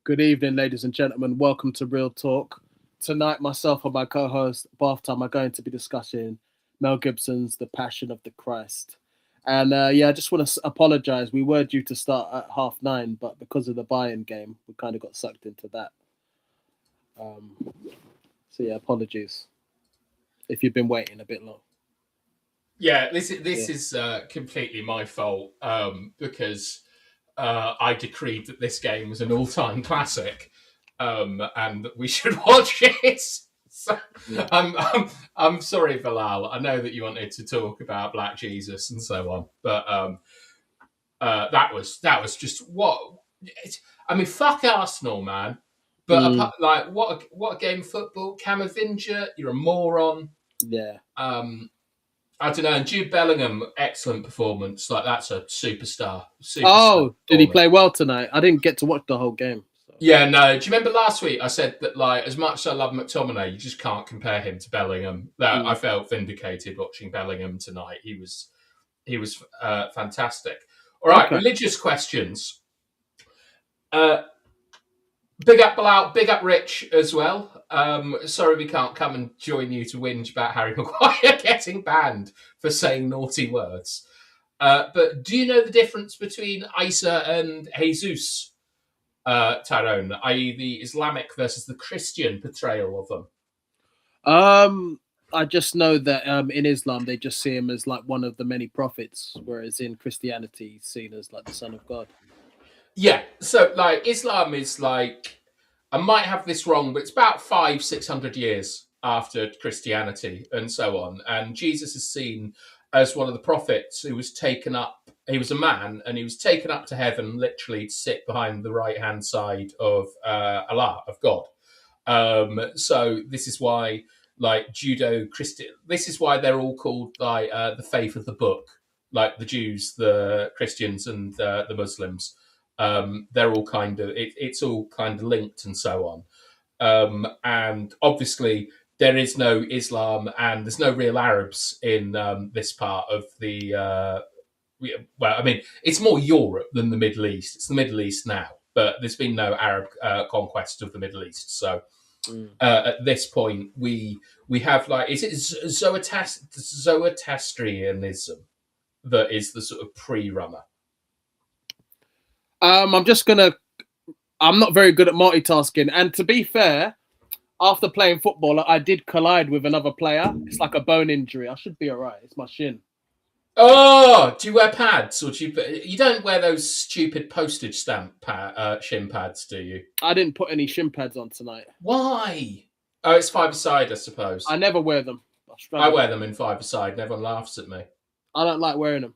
Good evening, ladies and gentlemen. Welcome to Real Talk. Tonight, myself and my co-host, Bathtime, are going to be discussing Mel Gibson's The Passion of the Christ. And I just want to apologise. We were due to start at 9:30, but because of the Bayern game, we kind of got sucked into that. Apologies if you've been waiting a bit long. Yeah, this is completely my fault because I decreed that this game was an all-time classic and that we should watch it. So, I'm sorry, Bilal. I know that you wanted to talk about Black Jesus and so on, but that was just what. I mean, fuck Arsenal, man. But what a game of football. Camavinga, you're a moron. Yeah. I don't know. And Jude Bellingham, excellent performance. Like, that's a superstar. Did he play well tonight? I didn't get to watch the whole game. So. Yeah, no. Do you remember last week I said that, like, as much as I love McTominay, you just can't compare him to Bellingham. I felt vindicated watching Bellingham tonight. He was fantastic. All right, okay. Religious questions. Big up Bilal, big up Rich as well. Sorry we can't come and join you to whinge about Harry Maguire getting banned for saying naughty words. But do you know the difference between Isa and Jesus, Tyrone, i.e. the Islamic versus the Christian portrayal of them? I just know that in Islam, they just see him as like one of the many prophets, whereas in Christianity, he's seen as like the Son of God. Yeah, so like Islam is like, I might have this wrong, but it's about 500-600 years after Christianity and so on. And Jesus is seen as one of the prophets who was taken up. He was a man and he was taken up to heaven, literally to sit behind the right-hand side of Allah, of God. So this is why, like Judo-Christian, this is why they're all called like the faith of the book, like the Jews, the Christians, and the Muslims. They're all kind of it's all kind of linked and so on, and obviously there is no Islam and there's no real Arabs in this part of the well, I mean, it's more Europe than the Middle East. It's the Middle East now, but there's been no Arab conquest of the Middle East. So at this point we have, like, is it Zoroastrianism that is the sort of pre-runner? I'm not very good at multitasking. And to be fair, after playing football, I did collide with another player. It's like a bone injury. I should be all right. It's my shin. Oh, do you wear pads? Or you don't wear those stupid postage stamp shin pads, do you? I didn't put any shin pads on tonight. Why? Oh, it's five-a-side, I suppose. I never wear them. I wear them in five-a-side and everyone laughs at me. I don't like wearing them.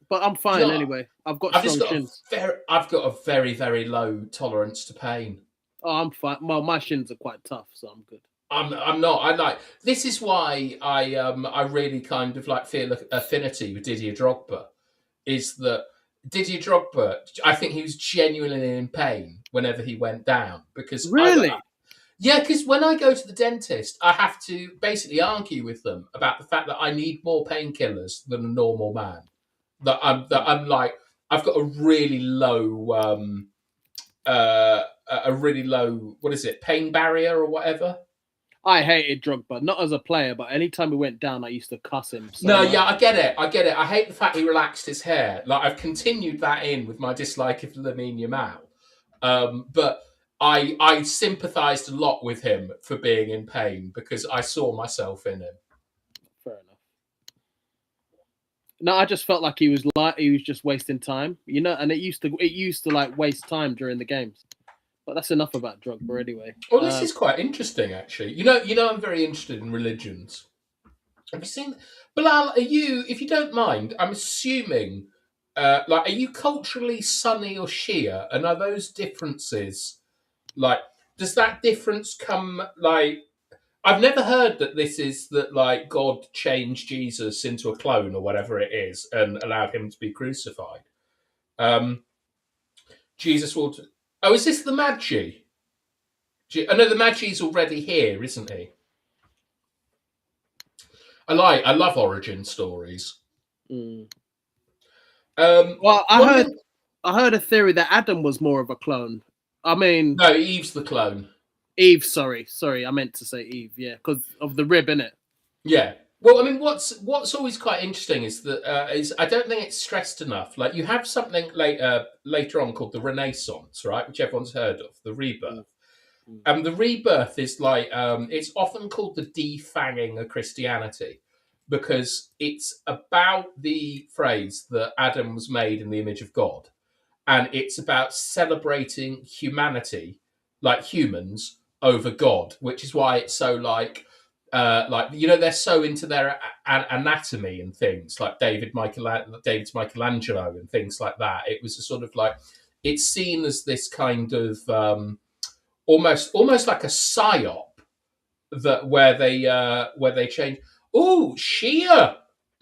But I'm fine anyway. I've got shins. I've got a very, very low tolerance to pain. Oh, I'm fine. Well, my shins are quite tough, so I'm good. I'm not. This is why I really kind of like feel affinity with Didier Drogba. Is that Didier Drogba? I think he was genuinely in pain whenever he went down because really. Because when I go to the dentist, I have to basically argue with them about the fact that I need more painkillers than a normal man. That I'm like, I've got a really low, what is it, pain barrier or whatever. I hated Drogba, not as a player, but anytime he went down, I used to cuss him. I get it. I hate the fact he relaxed his hair. Like, I've continued that in with my dislike of Lamine Yamal. But I sympathised a lot with him for being in pain because I saw myself in him. Fair enough. No, I just felt like he was just wasting time, and it used to like waste time during the games. But that's enough about Drogba anyway. Well, this is quite interesting, actually. You know, I'm very interested in religions. Have you seen Bilal? Are you, if you don't mind, I'm assuming, are you culturally Sunni or Shia? And are those differences, like, does that difference come, like, I've never heard that this is that, like, God changed Jesus into a clone or whatever it is and allowed him to be crucified. Jesus will... Oh, is this the Magi? I know the Magi's already here, isn't he? I love origin stories. Well, I heard a theory that Adam was more of a clone I mean, No, Eve's the clone. Eve. Sorry, I meant to say Eve. Yeah, because of the rib, innit? Yeah. Well, I mean, what's always quite interesting is that is I don't think it's stressed enough. Like you have something later on called the Renaissance, right, which everyone's heard of, the rebirth. Mm, mm, And the rebirth is like it's often called the defanging of Christianity because it's about the phrase that Adam was made in the image of God, and it's about celebrating humanity, like humans, over God, which is why it's so like they're so into their anatomy and things like David's Michelangelo and things like that. It was a sort of like it's seen as this kind of almost like a psyop that where they change. Oh, Shia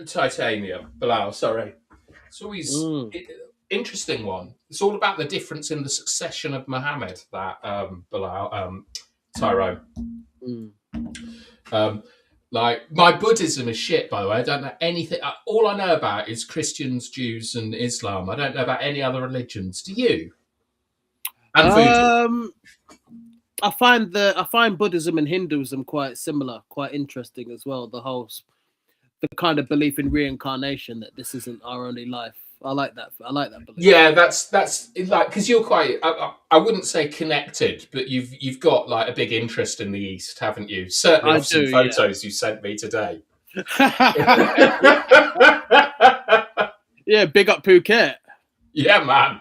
titanium, Bilal. Sorry, it's always mm, interesting one. It's all about the difference in the succession of Muhammad. That Bilal, Tyrone. mm. Um, like my Buddhism is shit, by the way. I don't know anything. All I know about is Christians, Jews, and Islam. I don't know about any other religions. Do you? And voodoo. Um, I find Buddhism and Hinduism quite similar, quite interesting as well. The kind of belief in reincarnation, that this isn't our only life. I like that. I like that belief. Yeah, that's like because you're quite. I wouldn't say connected, but you've got like a big interest in the East, haven't you? Certainly I off some do, yeah. photos you sent me today. Yeah, big up Phuket. Yeah, man.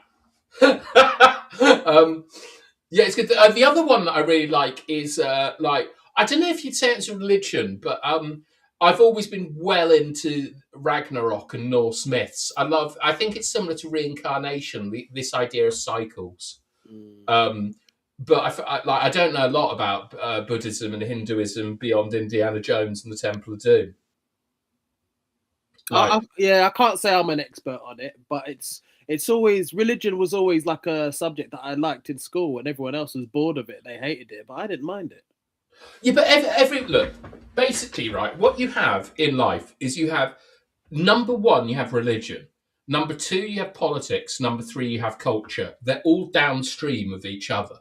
Yeah, it's good. The other one that I really like is like I don't know if you'd say it's a religion, but I've always been well into Ragnarok and Norse myths. I think it's similar to reincarnation, this idea of cycles. Mm. Um, but I don't know a lot about Buddhism and Hinduism beyond Indiana Jones and the Temple of Doom. Like, I can't say I'm an expert on it, but it's always religion was always like a subject that I liked in school, and everyone else was bored of it. They hated it, but I didn't mind it. yeah, but every look, basically, right? What you have in life is you have number one, you have religion. Number two, you have politics. Number three, you have culture. They're all downstream of each other.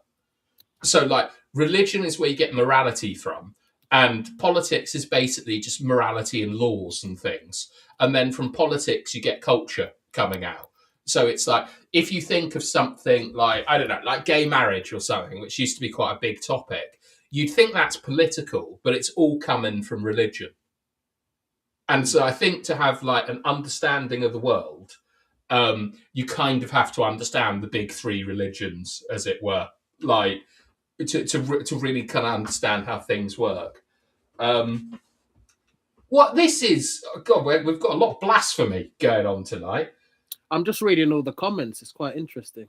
So, like, religion is where you get morality from, and politics is basically just morality and laws and things. And then from politics, you get culture coming out. So it's like if you think of something like I don't know, like gay marriage or something, which used to be quite a big topic, you'd think that's political, but it's all coming from religion. And so I think to have like an understanding of the world, you kind of have to understand the big three religions, as it were, like to really kind of understand how things work. What this is, oh God, we've got a lot of blasphemy going on tonight. I'm just reading all the comments. It's quite interesting.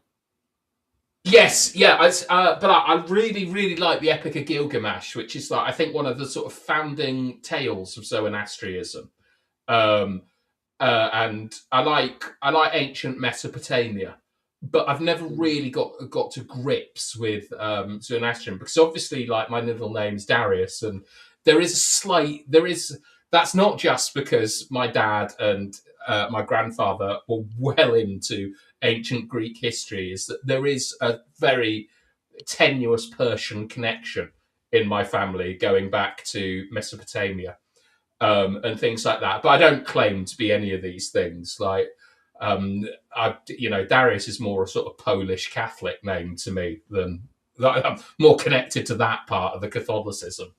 Yes, yeah, but I really, really like the Epic of Gilgamesh, which is like I think one of the sort of founding tales of Zoroastrianism. Um, and I like ancient Mesopotamia, but I've never really got to grips with Zoroastrian because obviously, like my middle name's Darius, and there is that's not just because my dad and my grandfather were well into ancient Greek history, is that there is a very tenuous Persian connection in my family going back to Mesopotamia and things like that. But I don't claim to be any of these things. Like, Darius is more a sort of Polish Catholic name to me than I'm more connected to that part of the Catholicism.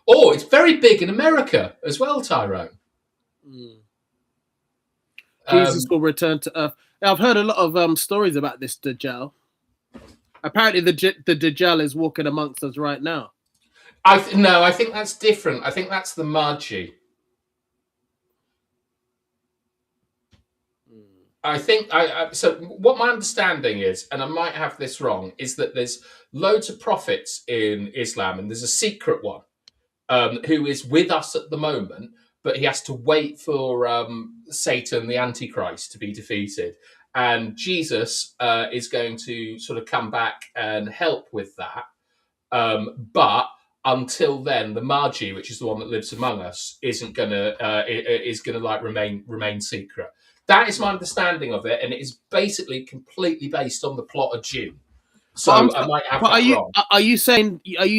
Oh, it's very big in America as well, Tyrone. Mm. Jesus will return to Earth. I've heard a lot of stories about this Dajjal. Apparently, the Dajjal is walking amongst us right now. No, I think that's different. I think that's the Magi. I think so. What my understanding is, and I might have this wrong, is that there's loads of prophets in Islam, and there's a secret one who is with us at the moment, but he has to wait for Satan, the Antichrist, to be defeated, and Jesus is going to sort of come back and help with that. But until then, the Magi, which is the one that lives among us, is gonna like remain secret. That is my understanding of it, and it is basically completely based on the plot of Dune. So I might have but that wrong. are you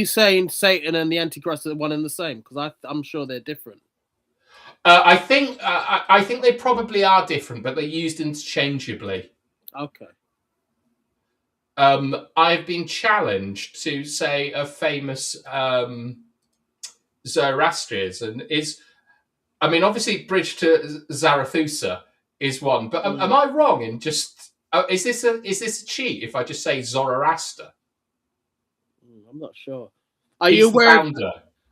saying Satan and the Antichrist are one and the same? Because I'm sure they're different. I think they probably are different, but they're used interchangeably. Okay. I've been challenged to say a famous Zoroastrianism is. I mean, obviously, Bridge to Zarathustra is one, but am I wrong in just? Is this a cheat if I just say Zoroaster? I'm not sure. Are He's you the aware? founder.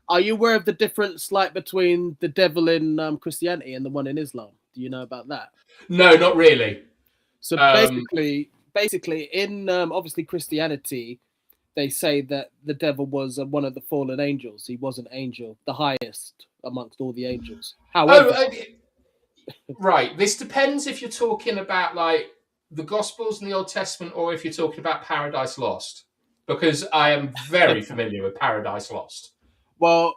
Are you aware of the difference, like between the devil in Christianity and the one in Islam? Do you know about that? No, not really. So Um, basically, in obviously Christianity, they say that the devil was one of the fallen angels. He was an angel, the highest amongst all the angels. oh, However, right. This depends if you're talking about like the Gospels and the Old Testament, or if you're talking about Paradise Lost, because I am very familiar with Paradise Lost. well,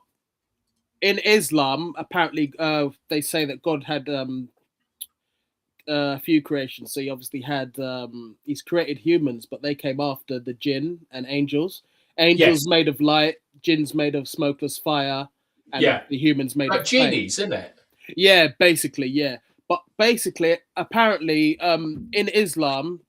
in Islam, apparently, they say that God had a few creations. So he obviously had he's created humans, but they came after the jinn and angels. Yes. Angels made of light, jinns made of smokeless fire, and Yeah. the humans made Like of flame. genies, isn't it? Yeah, basically, yeah. But basically, apparently, in Islam,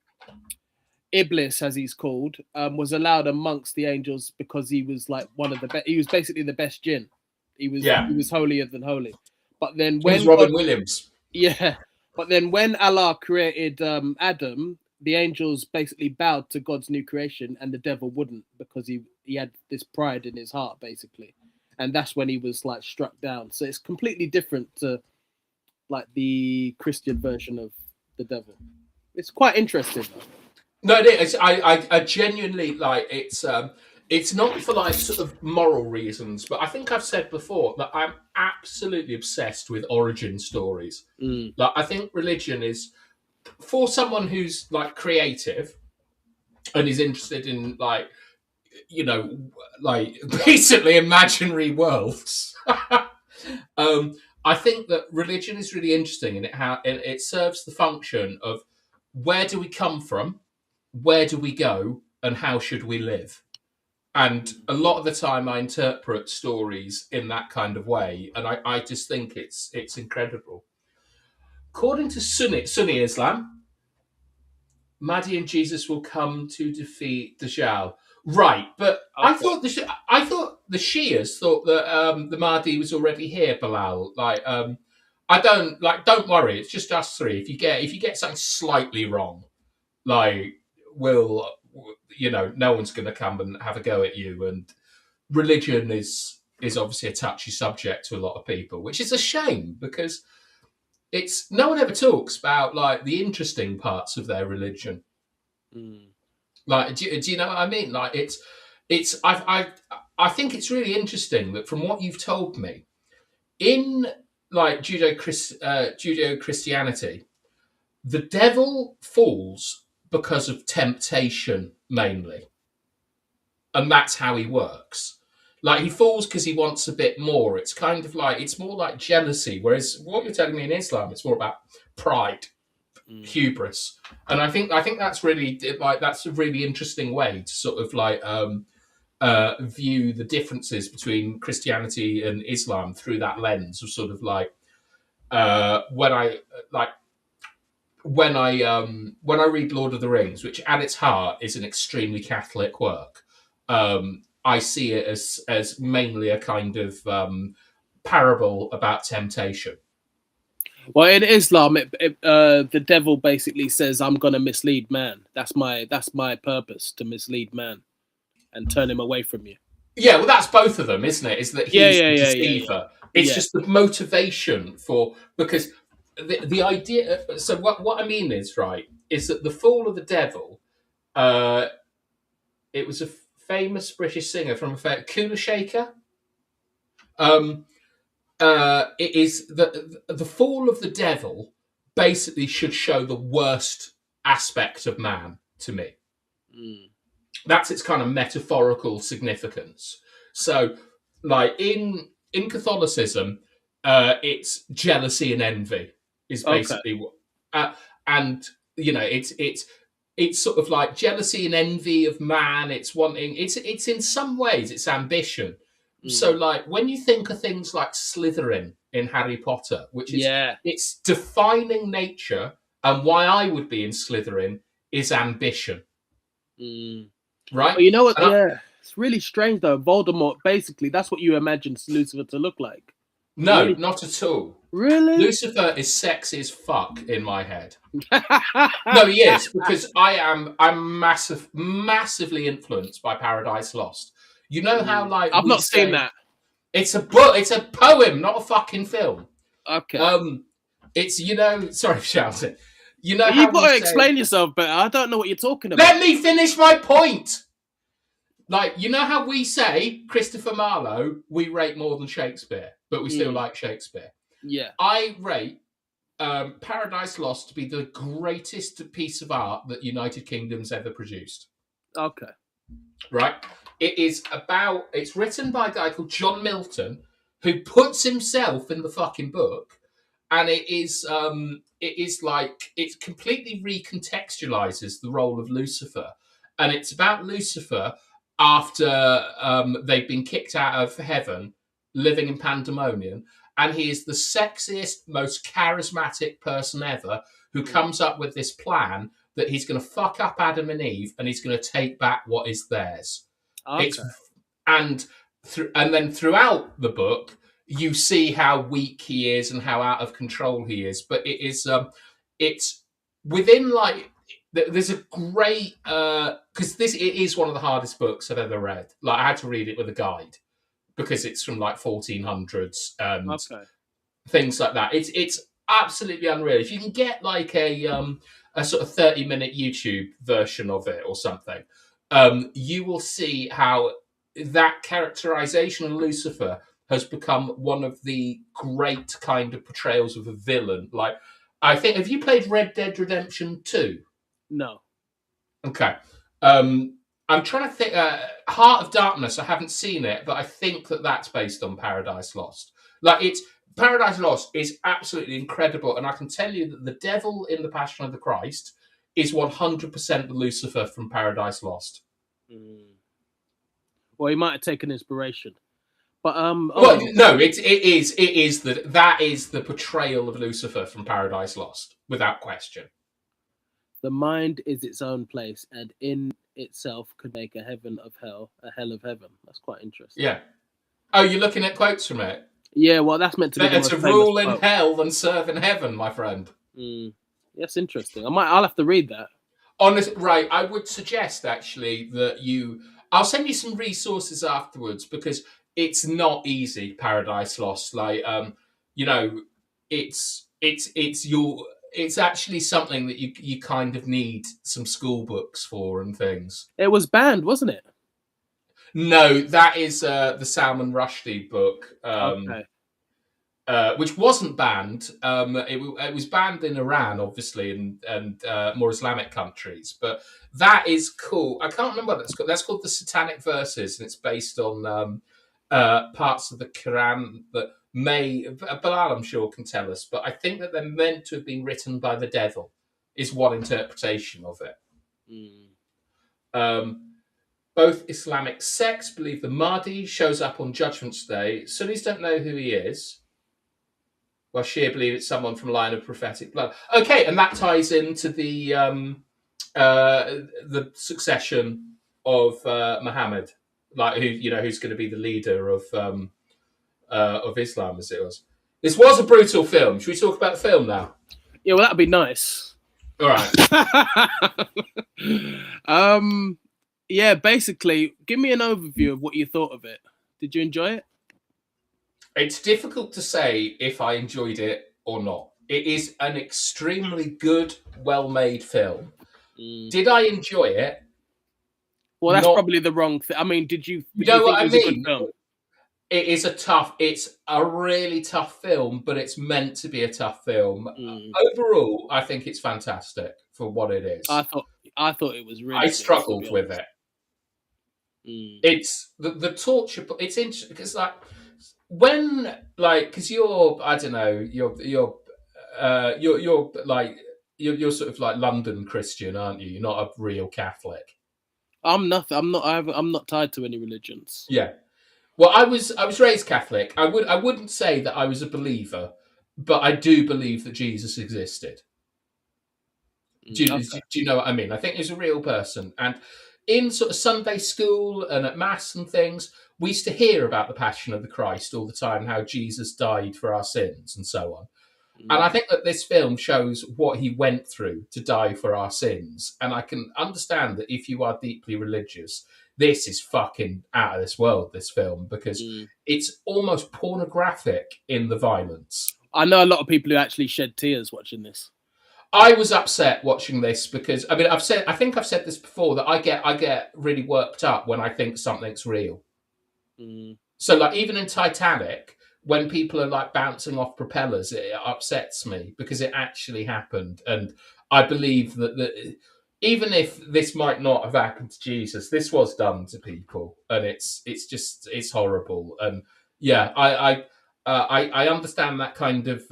Iblis, as he's called, was allowed amongst the angels because he was like one of the best. He was basically the best jinn. He was holier than holy. But then He was when Robin Williams. yeah, but then when Allah created Adam, the angels basically bowed to God's new creation, and the devil wouldn't because he had this pride in his heart, basically, and that's when he was like struck down. So it's completely different to like the Christian version of the devil. It's quite interesting, though. No, it is. I genuinely like it's. It's not for like sort of moral reasons, but I think I've said before that I'm absolutely obsessed with origin stories. Like I think religion is for someone who's like creative and is interested in like like basically imaginary worlds. I think that religion is really interesting in it serves the function of where do we come from, where do we go, and how should we live. And a lot of the time I interpret stories in that kind of way, and I just think it's incredible. According to Sunni Islam, Mahdi and Jesus will come to defeat Dajjal. Right, but Okay. I thought the Shias thought that the Mahdi was already here, Bilal. Like, don't worry, it's just us three. If you get something slightly wrong, like no one's going to come and have a go at you. And religion is obviously a touchy subject to a lot of people, which is a shame because it's no one ever talks about like the interesting parts of their religion. Like, do you know what I mean? Like, I think it's really interesting that from what you've told me, in like Judeo Christianity, the devil falls because of temptation mainly, and that's how he works. Like he falls because he wants a bit more. It's kind of like it's more like jealousy. Whereas what you're telling me in Islam, it's more about pride, hubris, and I think that's really like that's a really interesting way to sort of like view the differences between Christianity and Islam through that lens of sort of like when I read Lord of the Rings, which at its heart is an extremely Catholic work. I see it as mainly a kind of parable about temptation. Well, in Islam, the devil basically says, "I'm going to mislead man. That's my purpose, to mislead man and turn him away from you." Yeah, well, that's both of them, isn't it? Is that he's the deceiver? It's just the motivation for because the idea. So what I mean is right is that the fall of the devil. It was a famous British singer from Kula Shaker. It is the fall of the devil basically should show the worst aspect of man to me. That's its kind of metaphorical significance. So, like in Catholicism, it's jealousy and envy is basically what, and it's it's sort of like jealousy and envy of man. It's wanting. It's in some ways it's ambition. So like when you think of things like Slytherin in Harry Potter, which is Yeah. it's defining nature, and why I would be in Slytherin is ambition, right? But you know what? And Yeah, it's really strange though. Voldemort, basically, that's what you imagine Lucifer to look like. no, Really? not at all. Really? Lucifer is sexy as fuck in my head. No, he is, because I'm massively influenced by Paradise Lost. You know how like I've we not say, seen that. it's a book, it's a poem, not a fucking film. Okay. It's sorry, shouting. You know how You've got we to say, explain yourself better. I don't know what you're talking about. let me finish my point. Like, you know how we say Christopher Marlowe, we rate more than Shakespeare, but we still like Shakespeare. Yeah. I rate Paradise Lost to be the greatest piece of art that United Kingdom's ever produced. Okay. Right? It's written by a guy called John Milton, who puts himself in the fucking book, and it completely recontextualizes the role of Lucifer. And it's about Lucifer after they've been kicked out of heaven, living in pandemonium, and he is the sexiest, most charismatic person ever who comes up with this plan that he's going to fuck up Adam and Eve and he's going to take back what is theirs. Okay. And then throughout the book, you see how weak he is and how out of control he is. But it's within like there's a great because it is one of the hardest books I've ever read. Like I had to read it with a guide because it's from like 1400s and things like that. It's absolutely unreal. If you can get like a sort of 30-minute YouTube version of it or something, you will see how that characterization of Lucifer has become one of the great kind of portrayals of a villain. Like, I think, have you played Red Dead Redemption 2? No. Okay. I'm trying to think. Heart of Darkness, I haven't seen it, but I think that's based on Paradise Lost. Like, Paradise Lost is absolutely incredible, and I can tell you that the devil in the Passion of the Christ is 100% the Lucifer from Paradise Lost. Well, he might have taken inspiration, but well, no, it is that is the portrayal of Lucifer from Paradise Lost, without question. The mind is its own place, and in itself could make a heaven of hell, a hell of heaven. That's quite interesting. Yeah. Oh, you're looking at quotes from it? Yeah, well, that's meant to be better to rule in hell than serve in heaven, my friend. That's interesting. I'll have to read that. Honestly, right. I would suggest actually that I'll send you some resources afterwards because it's not easy. Paradise Lost, like it's actually something that you kind of need some school books for and things. It was banned, wasn't it? No, that is the Salman Rushdie book, which wasn't banned. It was banned in Iran, obviously, and more Islamic countries. But that is cool. I can't remember what that's called. That's called The Satanic Verses, and it's based on parts of the Quran that Bilal, I'm sure, can tell us. But I think that they're meant to have been written by the devil, is one interpretation of it. Both Islamic sects believe the Mahdi shows up on Judgment Day. Sunnis don't know who he is, while Shia believe it's someone from a line of prophetic blood. Okay, and that ties into the succession of Muhammad, like who's going to be the leader of Islam, as it was. This was a brutal film. Should we talk about the film now? Yeah, well, that'd be nice. All right. Yeah, basically, give me an overview of what you thought of it. Did you enjoy it? It's difficult to say if I enjoyed it or not. It is an extremely good, well-made film. Did I enjoy it? Well, that's probably the wrong thing. I mean, did you know what I mean? A good film? It's a really tough film, but it's meant to be a tough film. Overall, I think it's fantastic for what it is. I thought it was really. I struggled with it. It's the torture. It's interesting because because you're, I don't know, you're like you're sort of like London Christian, aren't you? You're not a real Catholic. I'm nothing. I'm not tied to any religions. Yeah. Well, I was raised Catholic. I wouldn't say that I was a believer, but I do believe that Jesus existed. Okay. Do you know what I mean? I think he's a real person. And in sort of Sunday school and at mass and things, we used to hear about the Passion of the Christ all the time, how Jesus died for our sins and so on. And I think that this film shows what he went through to die for our sins. And I can understand that if you are deeply religious, this is fucking out of this world, this film, because it's almost pornographic in the violence. I know a lot of people who actually shed tears watching this. I was upset watching this because I think I've said this before, that I get really worked up when I think something's real. So like even in Titanic, when people are like bouncing off propellers, it upsets me because it actually happened. And I believe that even if this might not have happened to Jesus, this was done to people, and it's horrible. And yeah, I understand that kind of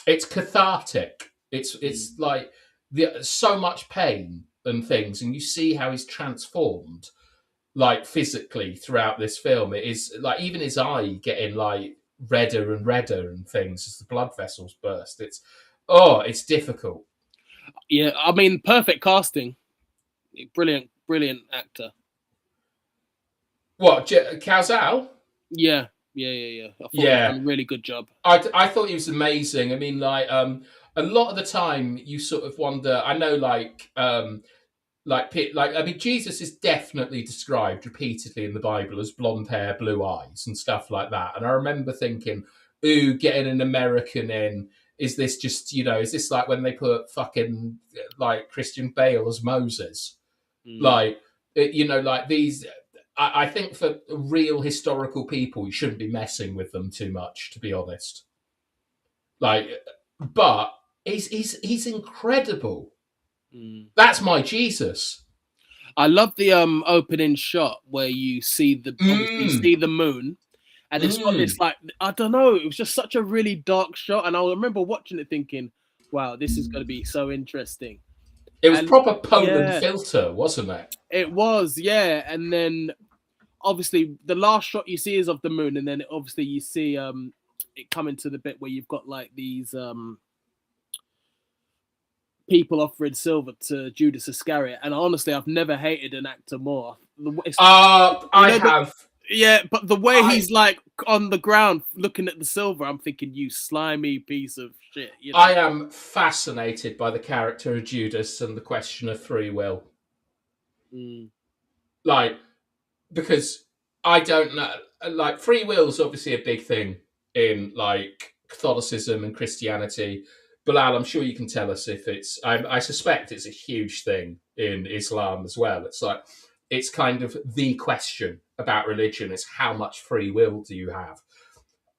it's cathartic. It's like so much pain and things, and you see how he's transformed, like physically throughout this film. It is like even his eye getting like redder and redder and things as the blood vessels burst. It's difficult. Yeah, I mean, perfect casting. Brilliant, brilliant actor. What, Cazal? Yeah. I thought he done a really good job. I thought he was amazing. I mean, like a lot of the time you sort of wonder. I know, I mean, Jesus is definitely described repeatedly in the Bible as blonde hair, blue eyes, and stuff like that. And I remember thinking, "Ooh, getting an American in, is this just, is this like when they put fucking like Christian Bale as Moses?" Like, like these. I think for real historical people, you shouldn't be messing with them too much, to be honest. Like, but he's incredible. That's my Jesus. I love the opening shot where you see the moon, and it's got this like, I don't know, it was just such a really dark shot, and I remember watching it thinking, wow, this is going to be so interesting. It was proper Poland filter, wasn't it? It was, yeah. And then obviously the last shot you see is of the moon, and then obviously you see it coming to the bit where you've got like these people offering silver to Judas Iscariot. And honestly, I've never hated an actor more. I have. Yeah, but the way he's like on the ground looking at the silver, I'm thinking, you slimy piece of shit. I am fascinated by the character of Judas and the question of free will. Like, because I don't know, like free will is obviously a big thing in like Catholicism and Christianity. Bilal, I'm sure you can tell us if I suspect it's a huge thing in Islam as well. It's like, it's kind of the question about religion is how much free will do you have?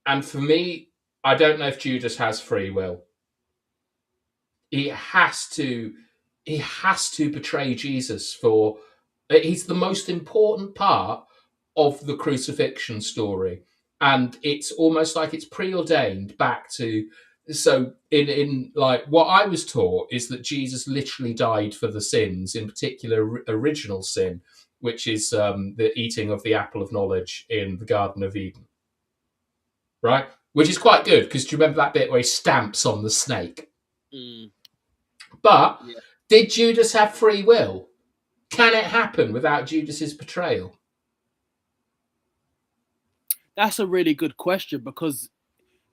And for me, I don't know if Judas has free will. He has to betray Jesus for he's the most important part of the crucifixion story. And it's almost like it's preordained back to, so in like what I was taught is that Jesus literally died for the sins, in particular original sin, which is the eating of the apple of knowledge in the Garden of Eden. Right? Which is quite good, because do you remember that bit where he stamps on the snake? But did Judas have free will? Can it happen without Judas's betrayal? That's a really good question, because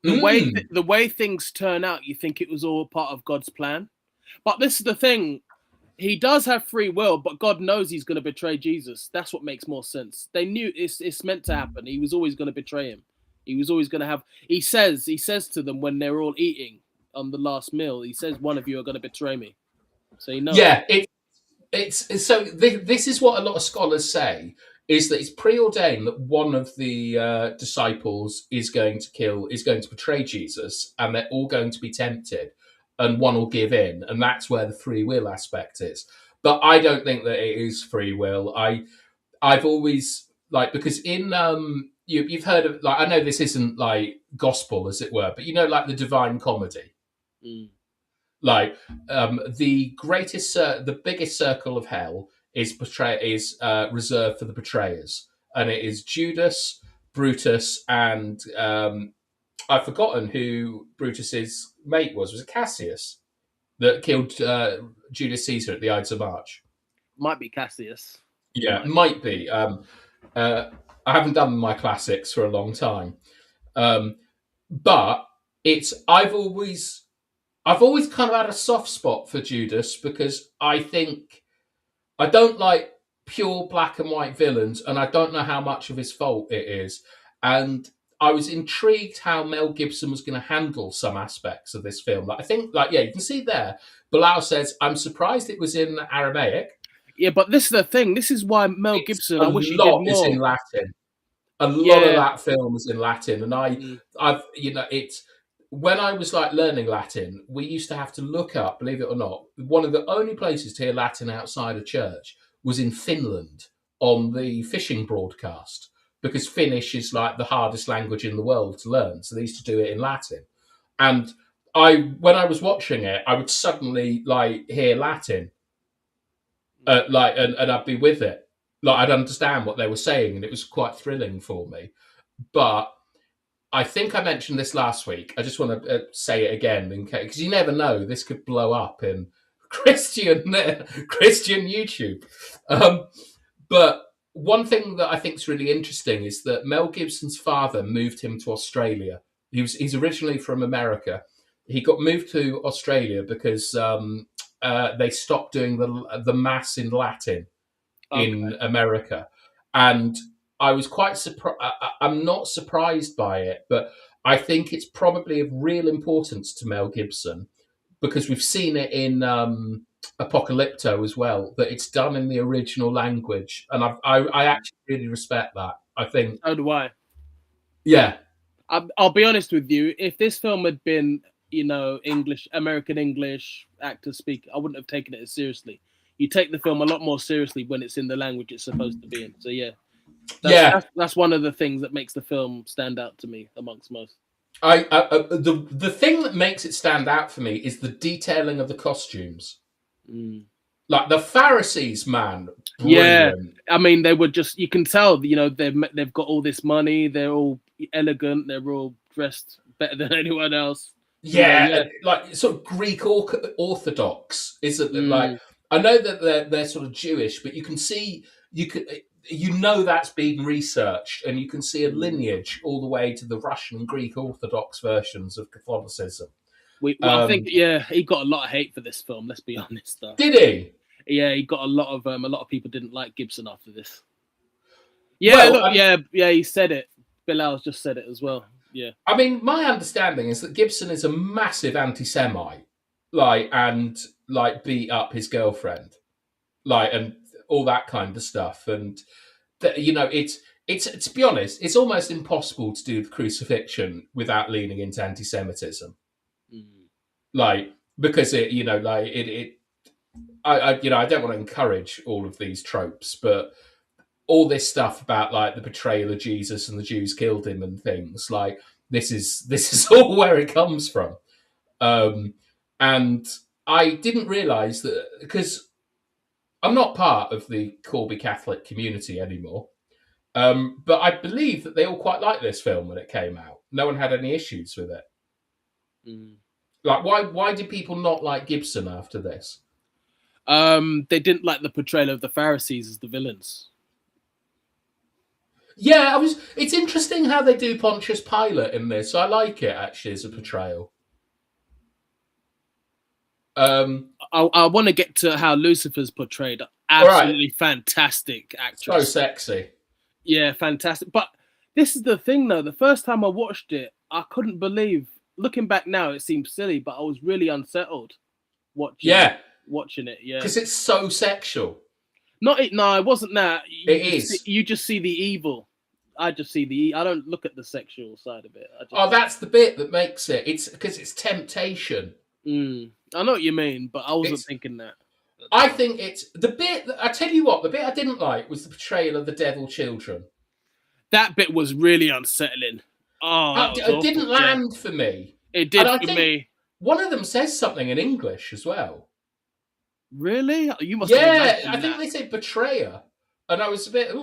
the way things turn out, you think it was all part of God's plan. But this is the thing. He does have free will, but God knows he's going to betray Jesus. That's what makes more sense. They knew it's meant to happen. He was always going to betray him. He was always going to have. He says to them when they're all eating on the last meal, he says, one of you are going to betray me. So he knows. Yeah, it's so this is what a lot of scholars say, is that it's preordained that one of the disciples is going to betray Jesus, and they're all going to be tempted, and one will give in, and that's where the free will aspect is. But I don't think that it is free will. I've always because in you've heard of, like, I know this isn't like gospel as it were, but like the Divine Comedy. Like the the biggest circle of hell is reserved for the betrayers, and it is Judas, Brutus, and I've forgotten who Brutus's mate was. Was it Cassius that killed Julius Caesar at the Ides of March? Might be Cassius. Yeah, Might be. might be. Uh, I haven't done my classics for a long time, but it's I've always kind of had a soft spot for Judas because I don't like pure black and white villains, and I don't know how much of his fault it is. And I was intrigued how Mel Gibson was going to handle some aspects of this film. Like I think, like yeah, you can see there. Bilal says, "I'm surprised it was in Aramaic." Yeah, but this is the thing. This is why Mel It's Gibson. a I wish he did lot is in more. Latin. A lot of Yeah. that film is in Latin, and Mm. I've, it's when I was like learning Latin, we used to have to look up, believe it or not, one of the only places to hear Latin outside of church was in Finland on the fishing broadcast because Finnish is like the hardest language in the world to learn, so they used to do it in Latin. And when I was watching it, I would suddenly like hear Latin, and I'd be with it. Like I'd understand what they were saying, and it was quite thrilling for me. But I think I mentioned this last week. I just want to say it again, in case because you never know, this could blow up in Christian YouTube. But one thing that I think is really interesting is that Mel Gibson's father moved him to Australia. He's originally from America. He got moved to Australia because they stopped doing the mass in Latin in Okay. America, and I was quite surprised. I'm not surprised by it, but I think it's probably of real importance to Mel Gibson because we've seen it in Apocalypto as well, that it's done in the original language, and I actually really respect that. I think, So do I. yeah, I'll be honest with you. If this film had been, English, American English actors speak, I wouldn't have taken it as seriously. You take the film a lot more seriously when it's in the language it's supposed to be in. So yeah, that's yeah. that's that's one of the things that makes the film stand out to me amongst most. The thing that makes it stand out for me is the detailing of the costumes. Mm. Like the Pharisees, man, Yeah, brilliant. I mean, they were just, you can tell, they've got all this money, they're all elegant, they're all dressed better than anyone else. Yeah, Yeah. like sort of Greek Orthodox, isn't it? Like Mm, I know that they're sort of Jewish, but you can see that's been researched, and you can see a mm. lineage all the way to the Russian and Greek Orthodox versions of Catholicism. I think, yeah, he got a lot of hate for this film. Let's be honest, though. Did he? Yeah, he got a lot of people didn't like Gibson after this. Yeah, Well, look, yeah, he said it. Bilal's just said it as well. Yeah. I mean, my understanding is that Gibson is a massive anti-Semite, and beat up his girlfriend, and all that kind of stuff, and it's to be honest, it's almost impossible to do the crucifixion without leaning into anti-Semitism, Mm. because I don't want to encourage all of these tropes, but all this stuff about like the betrayal of Jesus and the Jews killed him and things like this is all where it comes from. And I didn't realize that because I'm not part of the Corby Catholic community anymore. But I believe that they all quite liked this film when it came out. No one had any issues with it. Mm. Like, why did people not like Gibson after this? They didn't like the portrayal of the Pharisees as the villains. Yeah, it's interesting how they do Pontius Pilate in this. I like it actually as a portrayal. I want to get to how Lucifer's portrayed. Absolutely fantastic actress. So sexy. Yeah, fantastic. But this is the thing, though. The first time I watched it, I couldn't believe. Looking back now, it seems silly, but I was really unsettled watching it. Yeah, because it's so sexual. No, it wasn't that. You just see the evil. I just see I don't look at the sexual side of it. That's the bit that makes it. It's because it's temptation. I know what you mean, but I wasn't thinking that. I think it's the bit. I tell you what, the bit I didn't like was the portrayal of the devil children. That bit was really unsettling. Oh, it didn't land for me. It did for me. One of them says something in English as well. Really? You must have Yeah, I imagined think that. they said betrayer, and I was a bit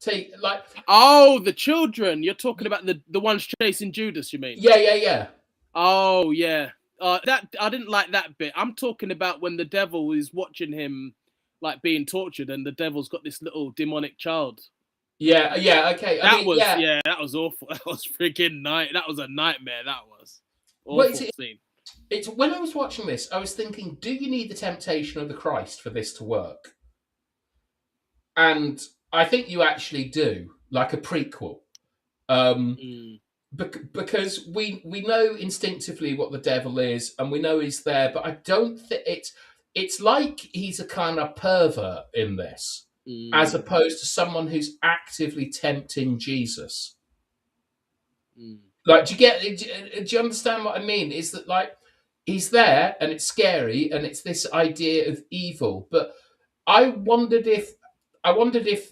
take like Oh, the children. You're talking about the ones chasing Judas, you mean? yeah. Oh, yeah. That I didn't like that bit. I'm talking about when the devil is watching him like being tortured and the devil's got this little demonic child. Yeah, okay. I That mean, was yeah. yeah, that was awful. That was freaking night. That was a nightmare. That was Well, awful scene. it's when I was watching this, I was thinking, do you need the temptation of the Christ for this to work? And I think you actually do, like a prequel. Um, Mm. because we know instinctively what the devil is, and we know he's there, but I don't think it's like he's a kind of pervert in this, as Mm. opposed to someone who's actively tempting Jesus. Mm. Like, do you understand what I mean? Is that like he's there and it's scary and it's this idea of evil, but I wondered if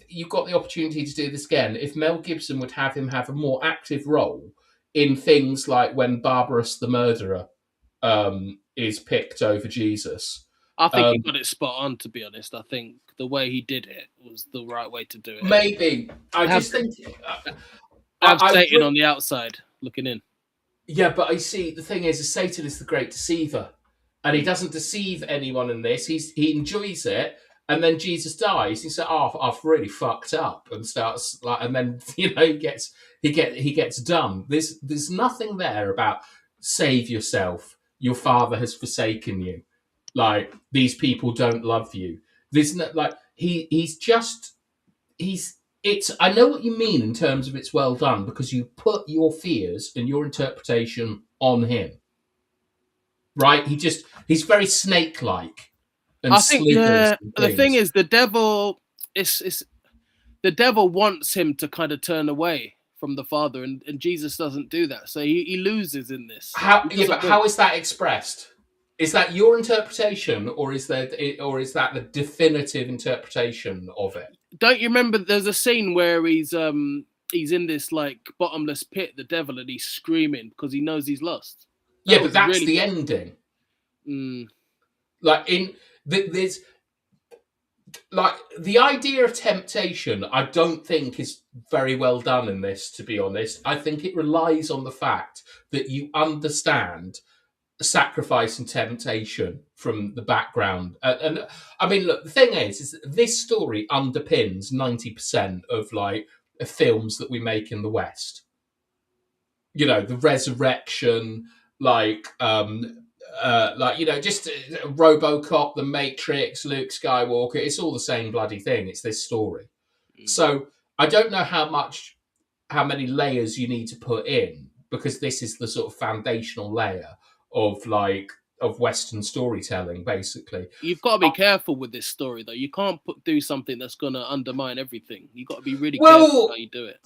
you got the opportunity to do this again, if Mel Gibson would have him have a more active role in things like when Barbarous the murderer is picked over Jesus. I think he Um, got it spot on. To be honest, I think the way he did it was the right way to do it. Maybe I Have just think have I Satan on the outside looking in. yeah, but I see the thing is Satan is the great deceiver, and he doesn't deceive anyone in this. He enjoys it, and then Jesus dies. He said, "Oh, I've really fucked up," and starts like, and then he gets done. There's nothing there about save yourself. Your father has forsaken you. Like these people don't love you. There's no like he's just he's it's I know what you mean in terms of it's well done because you put your fears and your interpretation on him. Right? He's very snake like and I think slithers yeah. and The thing things. is, the devil is the devil wants him to kind of turn away from the father, and Jesus doesn't do that. So he loses in this. How He yeah, but doesn't win. how is that expressed? Is that your interpretation or is that the definitive interpretation of it? Don't you remember? There's a scene where he's in this like bottomless pit, the devil, and he's screaming because he knows he's lost. Yeah, That but was that's really the good. ending. Mm, Like there's like the idea of temptation I don't think is very well done in this, to be honest. I think it relies on the fact that you understand sacrifice and temptation from the background, and I mean look, the thing is that this story underpins 90% of like films that we make in the West. You know, the resurrection, like just RoboCop, The Matrix, Luke Skywalker. It's all the same bloody thing. It's this story. mm. So I don't know how many layers you need to put in because this is the sort of foundational layer of of Western storytelling, basically. You've got to be careful with this story, though. You can't do something that's going to undermine everything. You've got to be really careful how Well, you do it.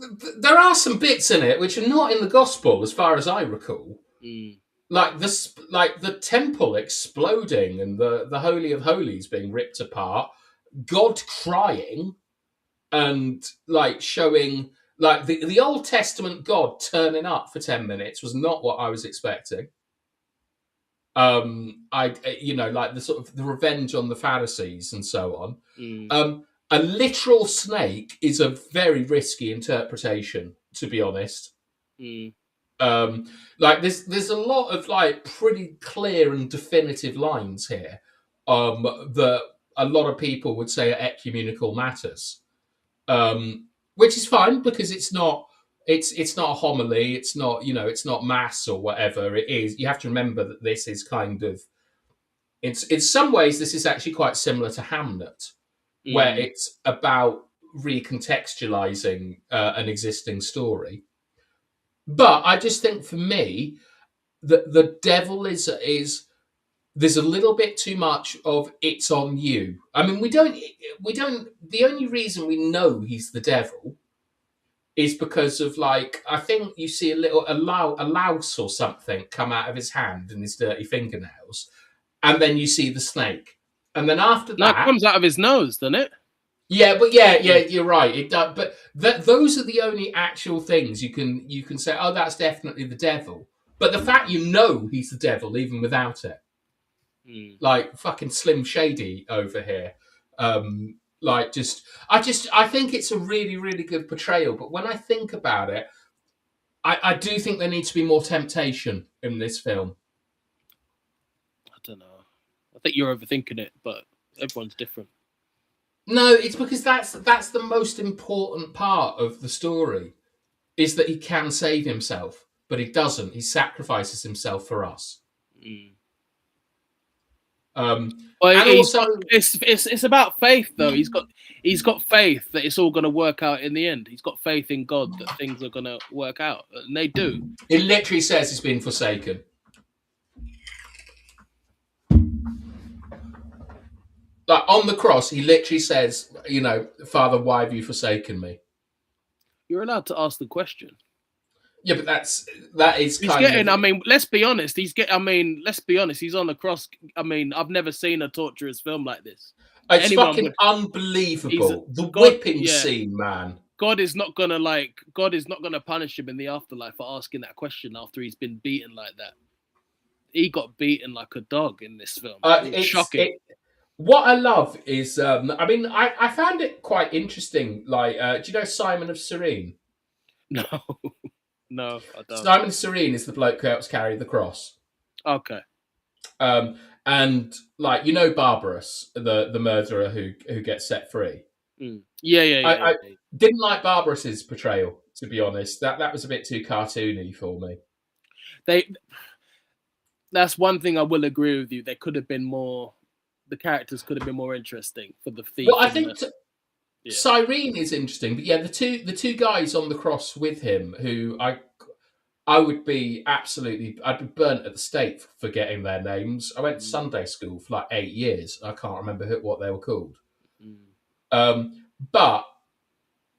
there are some bits in it which are not in the gospel, as far as I recall. Mm, Like the temple exploding and the holy of holies being ripped apart, God crying, and like showing like the Old Testament God turning up for 10 minutes was not what I was expecting. I like the sort of the revenge on the Pharisees and so on. mm, A literal snake is a very risky interpretation, to be honest. mm, Like there's a lot of like pretty clear and definitive lines here that a lot of people would say are ecumenical matters, which is fine because it's not a homily, it's not it's not mass or whatever it is. You have to remember that this is kind of it's in some ways this is actually quite similar to Hamlet, where mm. it's about recontextualizing an existing story. But I just think for me, the devil is there's a little bit too much of it's on you. I mean, we don't. The only reason we know he's the devil is because of like I think you see a louse or something come out of his hand and his dirty fingernails, and then you see the snake, and then after No, it that, comes out of his nose, doesn't it? yeah, but yeah, Mm, you're right. It does, but those are the only actual things you can say. Oh, that's definitely the devil. But the fact you know he's the devil even without it, like fucking Slim Shady over here. Like I think it's a really, really good portrayal. But when I think about it, I do think there needs to be more temptation in this film. I don't know. I think you're overthinking it, but everyone's different. No, it's because that's the most important part of the story, is that he can save himself, but he doesn't. He sacrifices himself for us. Well, And also, it's about faith, though. He's got faith that it's all going to work out in the end. He's got faith in God that things are going to work out, and they do. it literally says he's been forsaken. Like on the cross, he literally says, you know, Father, why have you forsaken me? You're allowed to ask the question. Yeah, but that is he's kind getting. of. I mean, let's be honest. Let's be honest. He's on the cross. I mean, I've never seen a torturous film like this. It's fucking unbelievable. The whipping scene, man. God is not gonna punish him in the afterlife for asking that question after he's been beaten like that. He got beaten like a dog in this film. It's shocking. What I love is, I mean, I found it quite interesting. Like, do you know Simon of Cyrene? No, no, I don't. Simon of Cyrene is the bloke who helps carry the cross. Okay. And like, you know, Barbarous, the murderer who gets set free. Yeah. I didn't like Barbarous's portrayal, to be honest. That was a bit too cartoony for me. That's one thing I will agree with you. There could have been more. The characters could have been more interesting for the thief. Well, I think Cyrene is interesting, but yeah, the two guys on the cross with him, who I would be I'd be burnt at the stake for forgetting their names. I went to Sunday school for like 8 years. I can't remember what they were called. But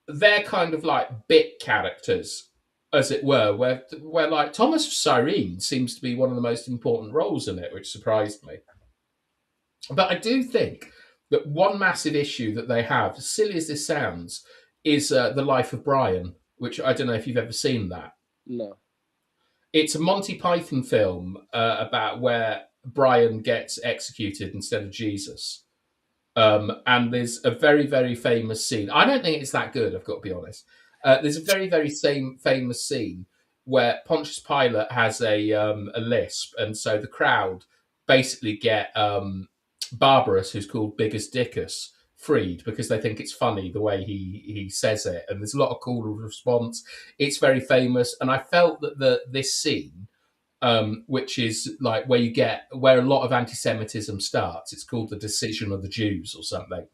they're kind of like bit characters, as it were, where like Thomas of Cyrene seems to be one of the most important roles in it, which surprised me. But I do think that one massive issue that they have, as silly as this sounds, is The Life of Brian, which I don't know if you've ever seen that. No. It's a Monty Python film about where Brian gets executed instead of Jesus. And there's a very, very famous scene. I don't think it's that good, I've got to be honest. There's a very, very famous scene where Pontius Pilate has a lisp, and so the crowd basically get Barbarous, who's called Biggest Dickus, freed because they think it's funny the way he says it, and there's a lot of cool response. It's very famous, and I felt that this scene, which is like where a lot of anti-Semitism starts, it's called the Decision of the Jews or something.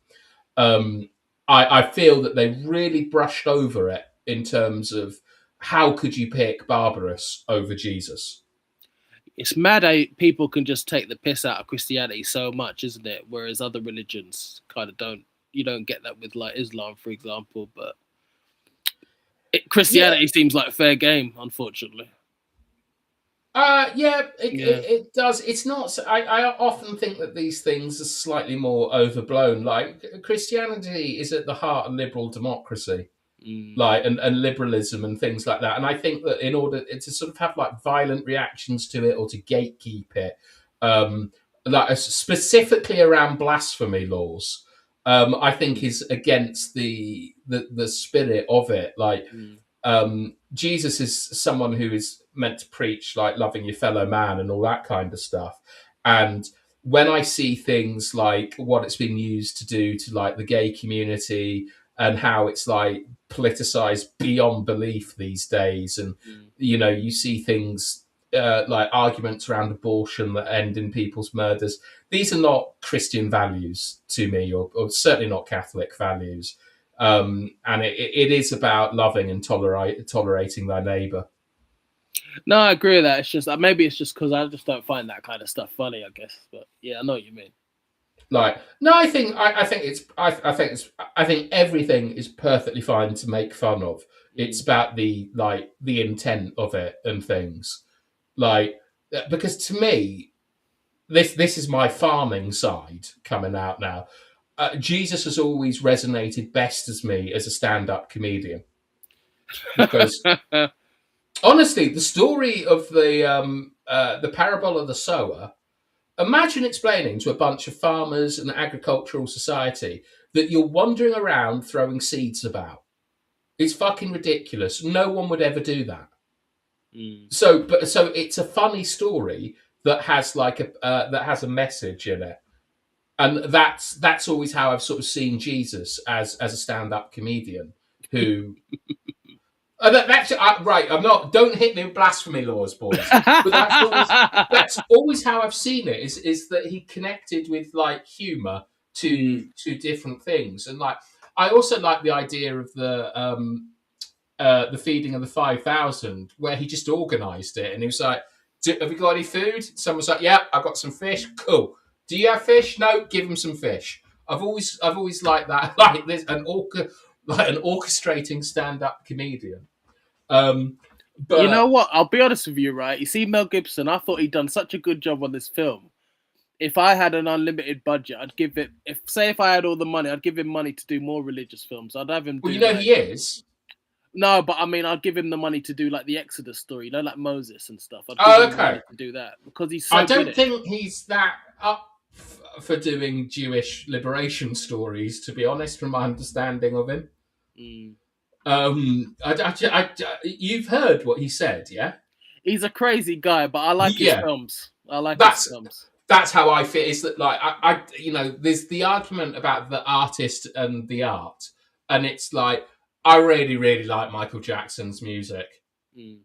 I feel that they really brushed over it in terms of how could you pick Barbarous over Jesus. It's mad how people can just take the piss out of Christianity so much, isn't it? Whereas other religions kind of don't. You don't get that with like Islam, for example. But Christianity seems like fair game, unfortunately. It does. It's not. I often think that these things are slightly more overblown. Like Christianity is at the heart of liberal democracy. Like and liberalism and things like that, and I think that in order to sort of have like violent reactions to it or to gatekeep it, like specifically around blasphemy laws, I think is against the spirit of it. Like Jesus is someone who is meant to preach like loving your fellow man and all that kind of stuff, and when I see things like what it's been used to do to like the gay community and how it's like politicized beyond belief these days, and you know, you see things like arguments around abortion that end in people's murders. These are not Christian values to me, or certainly not Catholic values. And it is about loving and tolerating thy neighbour. No, I agree with that. It's just maybe it's just because I just don't find that kind of stuff funny, I guess. But yeah, I know what you mean. Like, no, I think everything is perfectly fine to make fun of. It's about the intent of it and things. Like, because to me, this is my farming side coming out now. Jesus has always resonated best as me as a stand-up comedian, because Honestly, the story of the parable of the sower. Imagine explaining to a bunch of farmers and agricultural society that you're wandering around throwing seeds about. It's fucking ridiculous. No one would ever do that. Mm. So it's a funny story that has that has a message in it, and that's always how I've sort of seen Jesus as a stand-up comedian who. That's right. I'm not. Don't hit me with blasphemy laws, boys. But that's always how I've seen it. Is that he connected with like humour Mm. to different things, and like I also like the idea of the feeding of the 5,000, where he just organised it, and he was like, "Have you got any food?" Someone's like, "Yeah, I've got some fish." Cool. Do you have fish? No. Give him some fish. I've always liked that. Like there's like an orchestrating stand-up comedian. Um, You know but what? I'll be honest with you, right? You see, Mel Gibson, I thought he'd done such a good job on this film. If I had an unlimited budget, I'd give it. If I had all the money, I'd give him money to do more religious films. I'd have him well, do you know like he is. no, but I mean, I'd give him the money to do like the Exodus story, like Moses and stuff. I'd give Oh, him the okay. money to do that because he's I so good don't at it. think he's that up for doing Jewish liberation stories. To be honest, from my understanding of him. Mm. You've heard what he said, yeah? He's a crazy guy, but I like his Yeah, films. I like his that's films. that's how I feel. Is that like there's the argument about the artist and the art, and it's like I really really like Michael Jackson's music. Mm.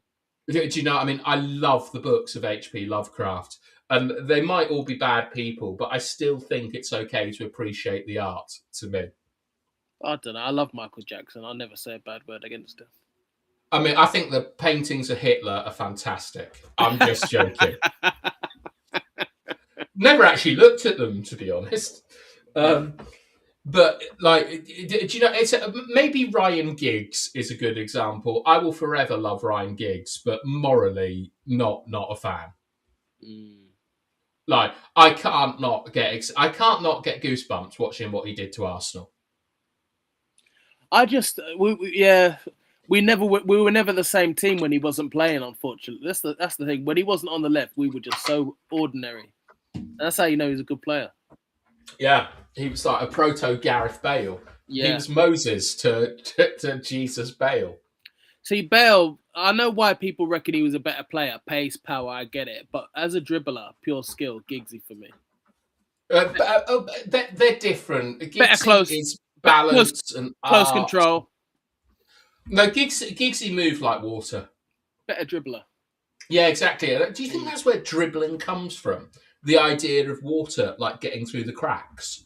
Do you know what I mean? I love the books of H.P. Lovecraft, and they might all be bad people, but I still think it's okay to appreciate the art. To me, I don't know. I love Michael Jackson. I'll never say a bad word against him. I mean, I think the paintings of Hitler are fantastic. I'm just joking. Never actually looked at them, to be honest. But like, do you know? Maybe Ryan Giggs is a good example. I will forever love Ryan Giggs, but morally, not a fan. Mm. Like, I can't not get goosebumps watching what he did to Arsenal. I just, yeah, we were never the same team when he wasn't playing. Unfortunately, that's the thing. When he wasn't on the left, we were just so ordinary. And that's how you know he's a good player. Yeah, he was like a proto Gareth Bale. He Yeah. was Moses to Jesus Bale. See, Bale, I know why people reckon he was a better player. Pace, power, I get it. But as a dribbler, pure skill, Giggsy for me. They're different. Better Giggsy close, is balance and close art. control. No, Giggsy moved like water. Better dribbler. Yeah, exactly. Do you think that's where dribbling comes from? The idea of water, like getting through the cracks.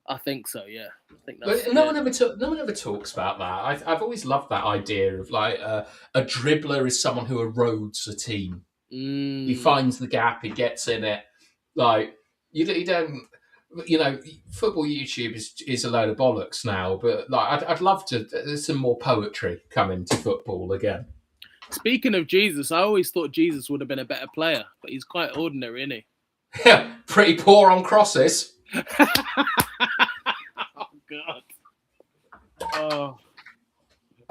I think so. Yeah, I think that's. No one ever talks about that. I've always loved that idea of like a dribbler is someone who erodes a team. He finds the gap, he gets in it. Like you don't, football YouTube is a load of bollocks now. But like I'd love to. There's some more poetry coming to football again. Speaking of Jesus, I always thought Jesus would have been a better player, but he's quite ordinary, isn't he? Yeah, pretty poor on crosses. Oh God. Oh,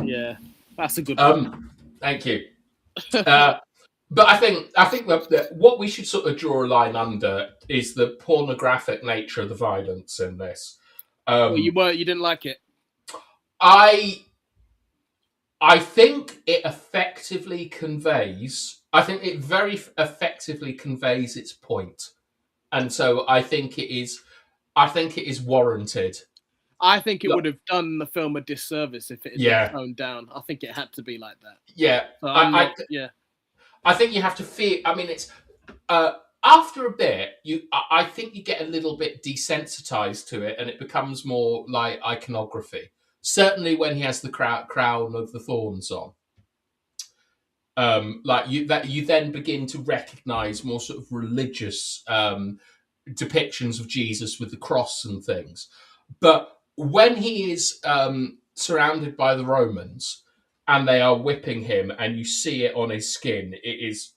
yeah, that's a good one. Thank you. But I think that what we should sort of draw a line under is the pornographic nature of the violence in this. Well, you didn't like it. I think it effectively conveys. I think it very effectively conveys its point, and so I think it is. I think it is warranted. I think it Look, would have done the film a disservice if it had been yeah, toned down. I think it had to be like that. yeah. So I'm not. Yeah. I think you have to feel. I mean, it's after a bit, I think you get a little bit desensitized to it, and it becomes more like iconography. Certainly, when he has the crown of the thorns on, like you then begin to recognize more sort of religious depictions of Jesus with the cross and things. But when he is surrounded by the Romans and they are whipping him, and you see it on his skin, it is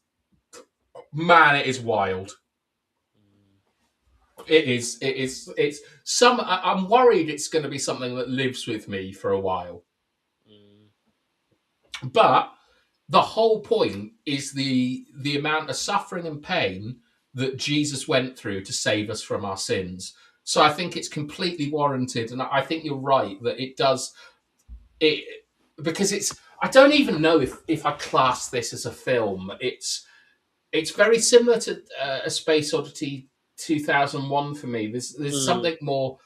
wild. It is. It's some. I'm worried it's going to be something that lives with me for a while. But the whole point is the amount of suffering and pain that Jesus went through to save us from our sins. So I think it's completely warranted, and I think you're right that it does it because it's. I don't even know if I class this as a film. It's very similar to A Space Oddity 2001 for me. There's Mm, something more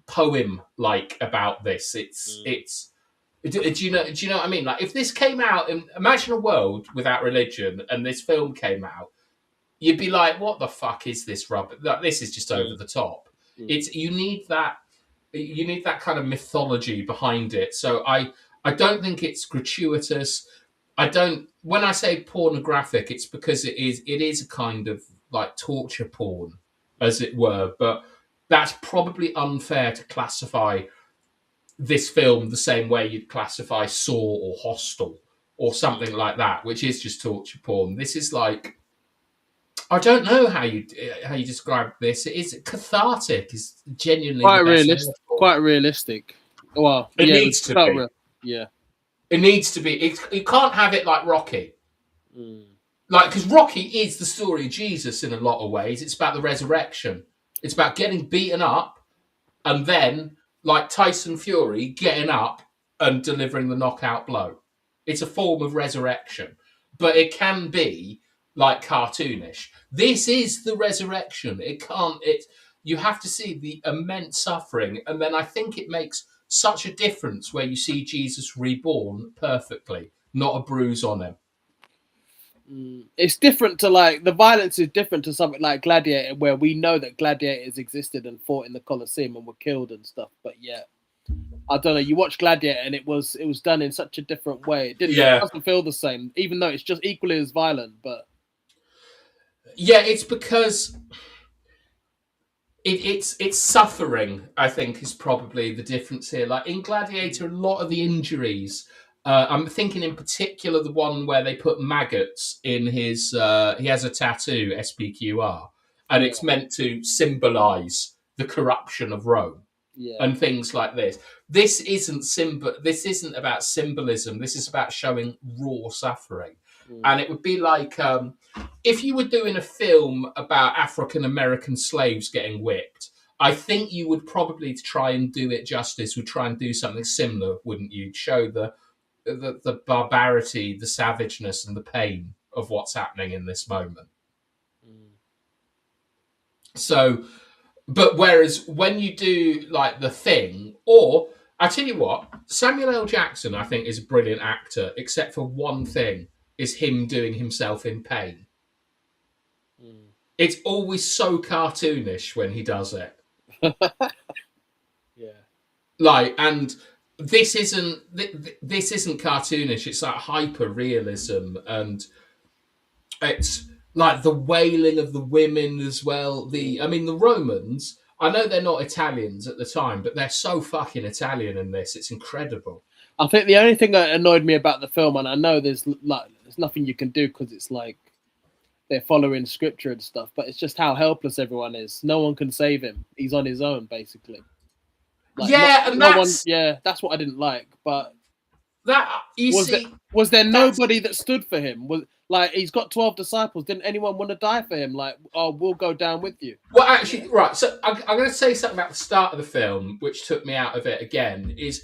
poem like about this. mm, It's do you know what I mean? Like if this came out, and imagine a world without religion, and this film came out, you'd be like, "What the fuck is this rubbish? Like, this is just over mm, the top." mm, It's you need that kind of mythology behind it. So I don't think it's gratuitous. I don't. When I say pornographic, it's because it is a kind of like torture porn, as it were. But that's probably unfair to classify this film the same way you'd classify Saw or Hostel or something mm. like that, which is just torture porn. This is like I don't know how you describe this. It is cathartic. Is genuinely the Quite best word realistic. for Quite realistic. Well, it. It yeah, it needs to felt be. real. Yeah. It needs to be. You can't have it like Rocky. Mm, Like because Rocky is the story of Jesus in a lot of ways. It's about the resurrection. It's about getting beaten up and then, like Tyson Fury, getting up and delivering the knockout blow. It's a form of resurrection, but it can be like cartoonish. This is the resurrection. It can't. It you have to see the immense suffering, and then I think it makes such a difference where you see Jesus reborn perfectly, not a bruise on him. It's different to like the violence is different to something like Gladiator, where we know that gladiators existed and fought in the Colosseum and were killed and stuff. But yeah, I don't know. You watch Gladiator and it was done in such a different way. It Yeah, doesn't feel the same, even though it's just equally as violent. But yeah. It's because it's suffering. I think is probably the difference here. Like in Gladiator, a lot of the injuries. I'm thinking in particular the one where they put maggots in his. He has a tattoo SPQR, and yeah, it's meant to symbolise the corruption of Rome yeah, and things like this. This isn't about symbolism. This is about showing raw suffering, mm, and it would be like if you were doing a film about African American slaves getting whipped. I think you would probably try and do it justice. Would try and do something similar, wouldn't you? Show the barbarity, the savageness, and the pain of what's happening in this moment. mm, So but whereas when you do like The Thing, or I tell you what, Samuel L. Jackson, I think, is a brilliant actor, except for one thing: is him doing himself in pain. mm. It's always so cartoonish when he does it. Yeah, Like, and this isn't cartoonish. It's like hyper realism, and it's like the wailing of the women as well. I mean, the Romans. I know they're not Italians at the time, but they're so fucking Italian in this. It's incredible. I think the only thing that annoyed me about the film, and I know there's nothing you can do because it's like they're following scripture and stuff, but it's just how helpless everyone is. No one can save him. He's on his own, basically. Like Yeah, and no one. Yeah, that's what I didn't like. But that you was there see, was there that's nobody that stood for him? Was like he's got 12 disciples. Didn't anyone want to die for him? Like, oh, we'll go down with you. well, actually, right. So I'm going to say something about the start of the film, which took me out of it again. Is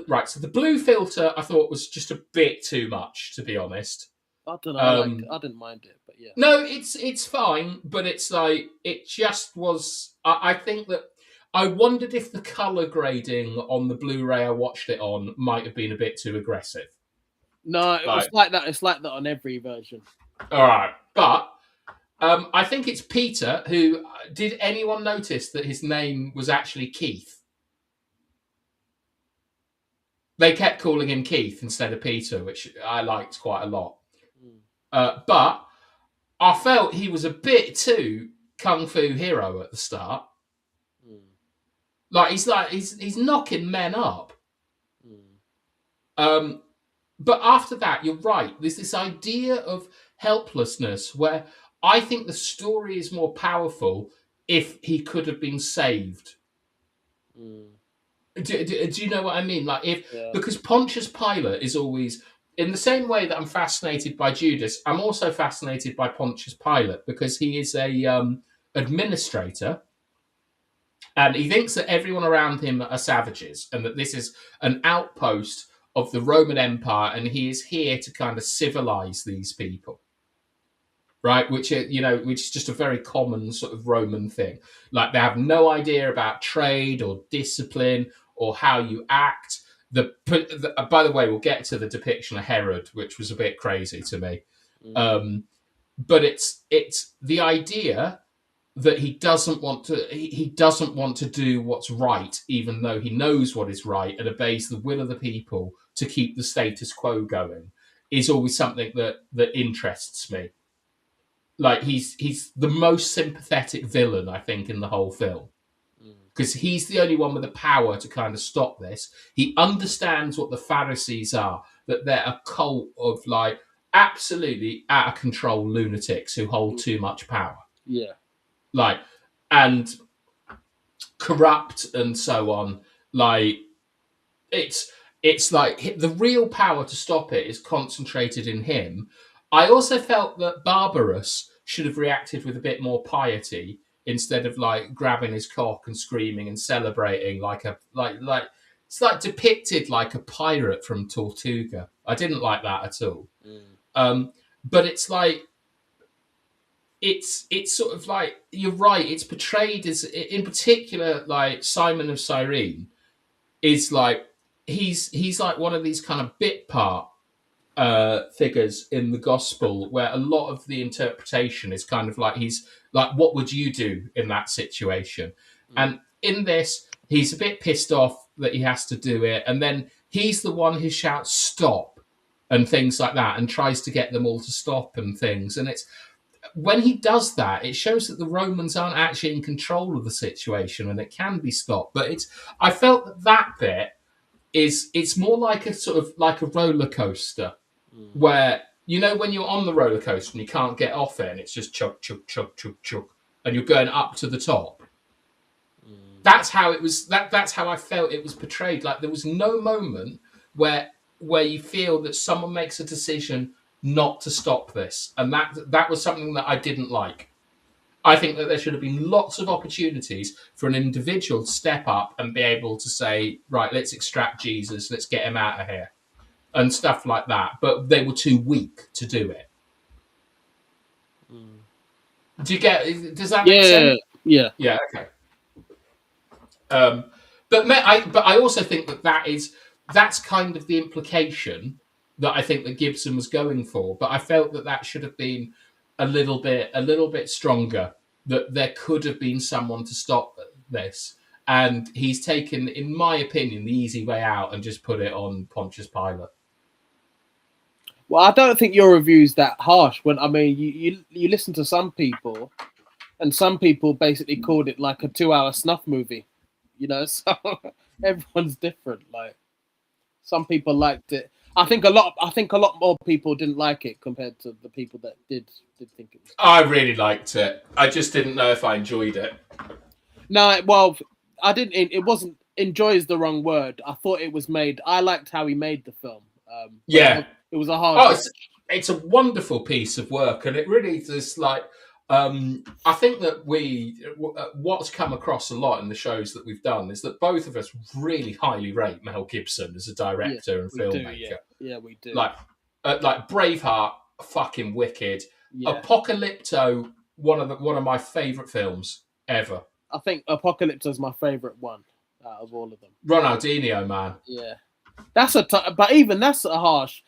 right? So the blue filter, I thought was just a bit too much, to be honest. I don't know. Um, I didn't mind it, but yeah. No, it's fine, but it's like it just was. I think that I wondered if the color grading on the Blu-ray I watched it on might have been a bit too aggressive. No, it was Like, like that. It's like that on every version. all right, but I think it's Peter who. Did anyone notice that his name was actually Keith? They kept calling him Keith instead of Peter, which I liked quite a lot. Mm, But I felt he was a bit too kung fu hero at the start. mm, Like he's knocking men up. mm, Um, but after that, you're right. There's this idea of helplessness where I think the story is more powerful if he could have been saved. mm. Do you know what I mean? Like if Yeah. because Pontius Pilate is always in the same way that I'm fascinated by Judas, I'm also fascinated by Pontius Pilate because he is a administrator, and he thinks that everyone around him are savages, and that this is an outpost of the Roman Empire, and he is here to kind of civilize these people, right? Which which is just a very common sort of Roman thing. Like they have no idea about trade or discipline or how you act. By the way, we'll get to the depiction of Herod, which was a bit crazy to me. But it's the idea that he doesn't want to do what's right, even though he knows what is right and obeys the will of the people to keep the status quo going, is always something that interests me. Like he's the most sympathetic villain, I think, in the whole film, because he's the only one with the power to kind of stop this. He understands what the Pharisees are, that they're a cult of like absolutely out of control lunatics who hold too much power. Yeah. Like, and corrupt and so on. Like, it's like the real power to stop it is concentrated in him. I also felt that Barbarus should have reacted with a bit more piety instead of like grabbing his cock and screaming and celebrating like it's like depicted like a pirate from Tortuga. I didn't like that at all. But it's like it's sort of like, you're right, it's portrayed as, in particular, like Simon of Cyrene is like he's like one of these kind of bit part figures in the gospel, where a lot of the interpretation is kind of like, he's like, what would you do in that situation? And in this, he's a bit pissed off that he has to do it, and then he's the one who shouts stop and things like that and tries to get them all to stop and things. And it's when he does that, it shows that the Romans aren't actually in control of the situation and it can be stopped. But I felt that bit it's more like a sort of like a roller coaster, where, you know, when you're on the roller coaster and you can't get off it and it's just chug, chug, chug, chug, chug, and you're going up to the top. That's how it was. That's how I felt it was portrayed. Like there was no moment where you feel that someone makes a decision not to stop this, and that was something that I didn't like. I think that there should have been lots of opportunities for an individual to step up and be able to say, right, let's extract Jesus, let's get him out of here, and stuff like that. But they were too weak to do it. Do you get? Does that make sense? Yeah. Okay. But I also think that's kind of the implication that I think that Gibson was going for. But I felt that should have been a little bit stronger. That there could have been someone to stop this, and he's taken, in my opinion, the easy way out and just put it on Pontius Pilate. Well, I don't think your review's that harsh. When I mean, you listen to some people, and some people basically called it like a 2-hour snuff movie. You know, so everyone's different. Like some people liked it. I think a lot more people didn't like it compared to the people that did think it was. I really liked it. I just didn't know if I enjoyed it. No, well, I didn't. It wasn't. Enjoy is the wrong word. I thought it was made. I liked how he made the film. It was a hard. It's a wonderful piece of work, and it really is like. I think that what's come across a lot in the shows that we've done is that both of us really highly rate Mel Gibson as a director and filmmaker. Yeah, we do. Like Braveheart, fucking wicked. Yeah. Apocalypto, one of my favourite films ever. I think Apocalypto is my favourite one out of all of them. Ronaldinho, man. Yeah, but even that's a harsh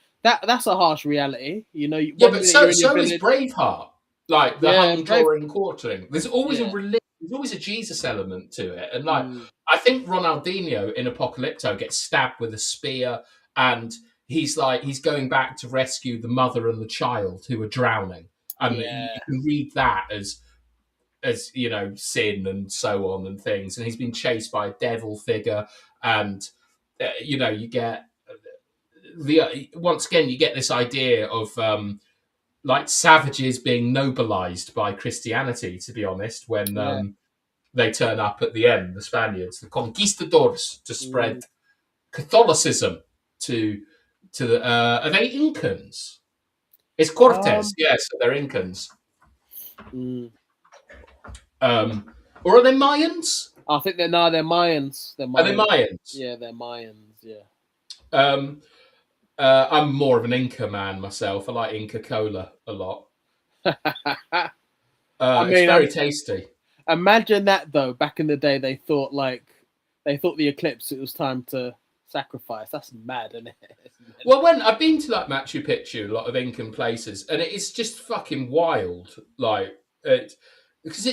reality. You know. But so is Braveheart. Like the hung drawing and quartering. There's always there's always a Jesus element to it. And like I think Ronaldinho in Apocalypto gets stabbed with a spear, and he's going back to rescue the mother and the child who are drowning. And you can read that as you know, sin and so on and things. And he's been chased by a devil figure, and you know, you get once again you get this idea of like savages being nobilized by Christianity, to be honest, when they turn up at the end, the Spaniards, the conquistadors, to spread Catholicism to to the. Are they Incans? It's Cortes. Yes, they're Incans. Or are they Mayans? I think they're Mayans. They're Mayans. Are they Mayans? Yeah, they're Mayans. Yeah. I'm more of an Inca man myself. I like Inca Cola a lot. It's very tasty. Imagine that though. Back in the day, they thought the eclipse. It was time to sacrifice. That's mad, isn't it? Well, when I've been to like Machu Picchu, a lot of Incan places, and it's just fucking wild. Like because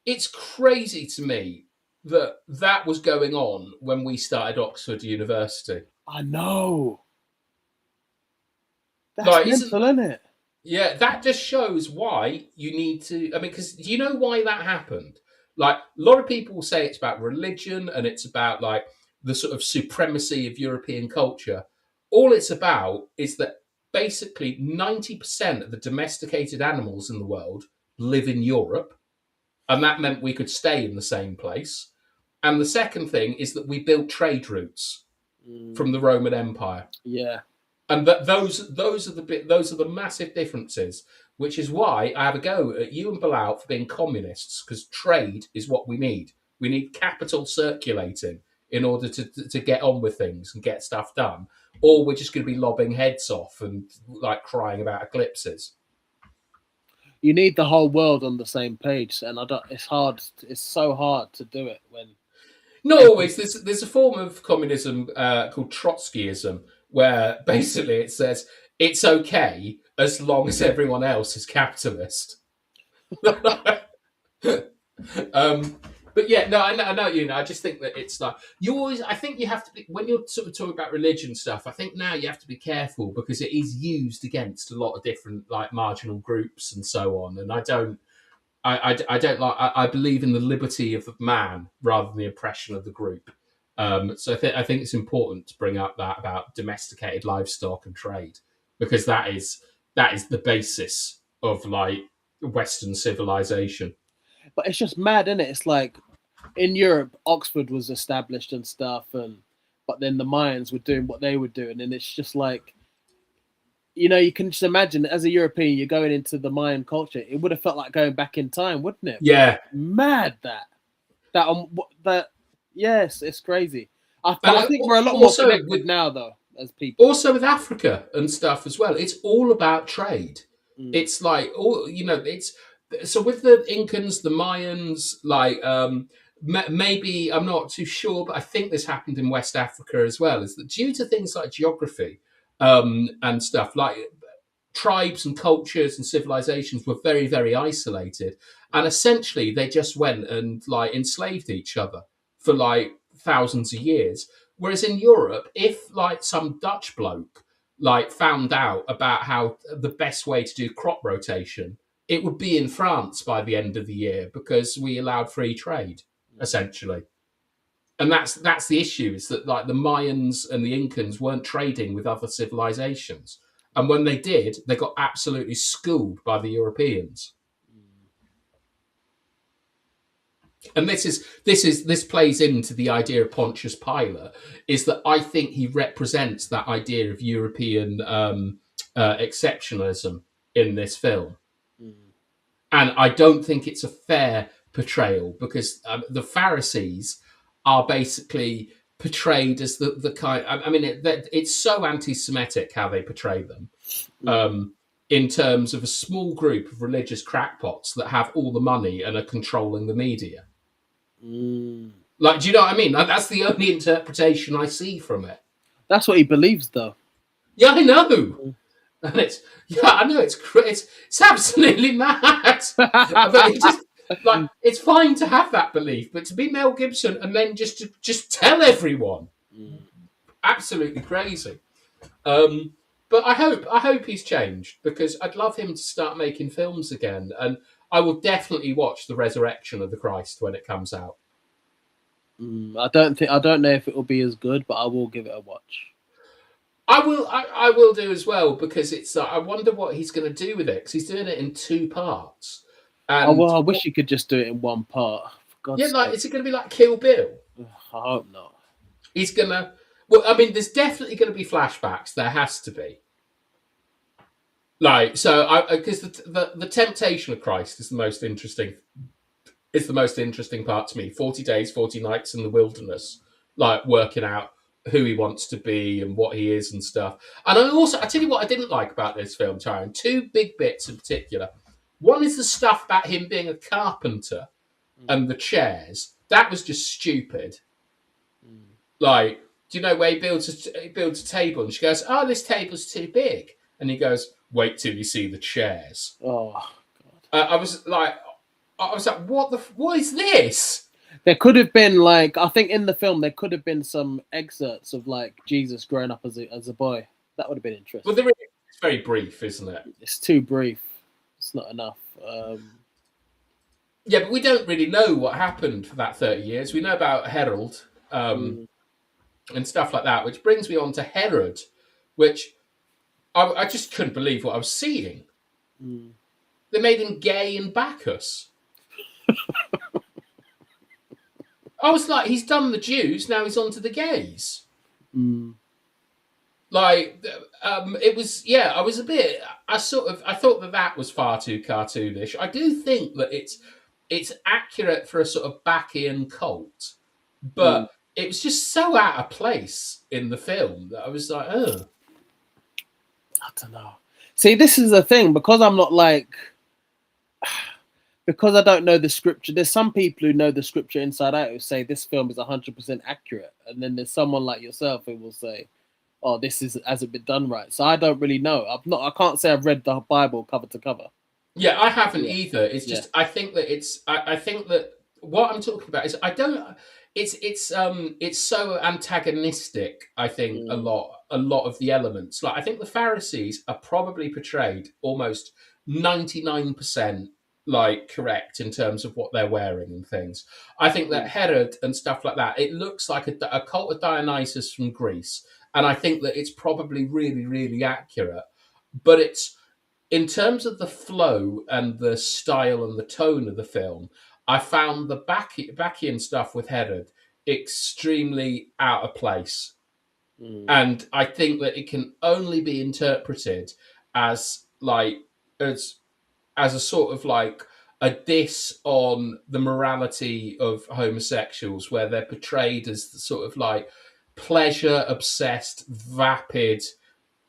it's crazy to me that was going on when we started Oxford University. I know. That's mental, isn't it? Yeah, that just shows why you need to. I mean, because do you know why that happened? Like, a lot of people say it's about religion and it's about like the sort of supremacy of European culture. All it's about is that basically 90% of the domesticated animals in the world live in Europe, and that meant we could stay in the same place. And the second thing is that we built trade routes from the Roman Empire. Yeah. And those are the massive differences, which is why I have a go at you and Bilal for being communists, because trade is what we need. We need capital circulating in order to get on with things and get stuff done, or we're just going to be lobbing heads off and like crying about eclipses. You need the whole world on the same page, and it's hard. It's so hard to do it when. Not always. There's a form of communism called Trotskyism, where basically it says it's okay as long as everyone else is capitalist. But yeah, no, I know you know. I just think that it's like you always. I think you have to be when you're sort of talking about religion stuff. I think now you have to be careful because it is used against a lot of different like marginal groups and so on. And I don't like. I believe in the liberty of the man rather than the oppression of the group. So I think it's important to bring up that about domesticated livestock and trade, because that is the basis of like Western civilization. But it's just mad, isn't it? It's like in Europe, Oxford was established and stuff, but then the Mayans were doing what they were doing, and it's just like, you know, you can just imagine as a European, you're going into the Mayan culture. It would have felt like going back in time, wouldn't it? Yeah, mad that. Yes, it's crazy. I think we're a lot more connected now, though, as people. Also with Africa and stuff as well. It's all about trade. It's like it's. So with the Incans, the Mayans, like maybe I'm not too sure, but I think this happened in West Africa as well. Is that due to things like geography and stuff, like tribes and cultures and civilizations were very, very isolated, and essentially they just went and like enslaved each other for like thousands of years. Whereas in Europe, if like some Dutch bloke like found out about how the best way to do crop rotation, it would be in France by the end of the year because we allowed free trade, essentially. And that's the issue, is that like the Mayans and the Incans weren't trading with other civilizations. And when they did, they got absolutely schooled by the Europeans. And this plays into the idea of Pontius Pilate, is that I think he represents that idea of European exceptionalism in this film. And I don't think it's a fair portrayal, because the Pharisees are basically portrayed as the kind. I mean, it's so anti-Semitic how they portray them, in terms of a small group of religious crackpots that have all the money and are controlling the media. Like, do you know what I mean? Like, that's the only interpretation I see from it. That's what he believes, though. Yeah, I know. And it's absolutely mad. But it's fine to have that belief, but to be Mel Gibson and then just tell everyone, absolutely crazy. But I hope he's changed, because I'd love him to start making films again, and I will definitely watch The Resurrection of the Christ when it comes out. I don't know if it will be as good, but I will give it a watch. I will do as well, because it's. I wonder what he's going to do with it, because he's doing it in 2 parts. And I wish he could just do it in 1 part. Is it going to be like Kill Bill? I hope not. He's gonna. Well, I mean, there's definitely going to be flashbacks. There has to be. Like, so, because the temptation of Christ is the most interesting. It's the most interesting part to me. 40 days, 40 nights in the wilderness, like working out who he wants to be and what he is and stuff. And I tell you what I didn't like about this film, Tyrone. Two big bits in particular. One is the stuff about him being a carpenter and the chairs. That was just stupid. Like, do you know where he builds a table and she goes, "Oh, this table's too big," and he goes, "Wait till you see the chairs." Oh, I was like, what is this? there could have been like, I think in the film there could have been some excerpts of like Jesus growing up as a boy. That would have been interesting. Well, it's very brief, isn't it? It's too brief. It's not enough. Yeah, but we don't really know what happened for that 30 years. We know about Herod and stuff like that, which brings me on to Herod, which I just couldn't believe what I was seeing. They made him gay in Bacchus. I was like, he's done the Jews, now he's on to the gays. Like, it was, I was a bit, I thought that was far too cartoonish. I do think that it's accurate for a sort of Bacchian cult, but it was just so out of place in the film that I was like, oh. I don't know. See, this is the thing, because I'm not like, because I don't know the scripture. There's some people who know the scripture inside out who say this film is 100% accurate, and then there's someone like yourself who will say, "Oh, hasn't been done right." So I don't really know. I can't say I've read the Bible cover to cover. Yeah, I haven't either. It's just I think that I think that what I'm talking about is I don't. It's so antagonistic. I think a lot of the elements. Like I think the Pharisees are probably portrayed almost 99% like correct in terms of what they're wearing and things. I think that Herod and stuff like that, it looks like a cult of Dionysus from Greece, and I think that it's probably really, really accurate. But it's in terms of the flow and the style and the tone of the film, I found the Bacchian stuff with Herod extremely out of place. And I think that it can only be interpreted as as a sort of like a diss on the morality of homosexuals, where they're portrayed as the sort of like pleasure obsessed, vapid,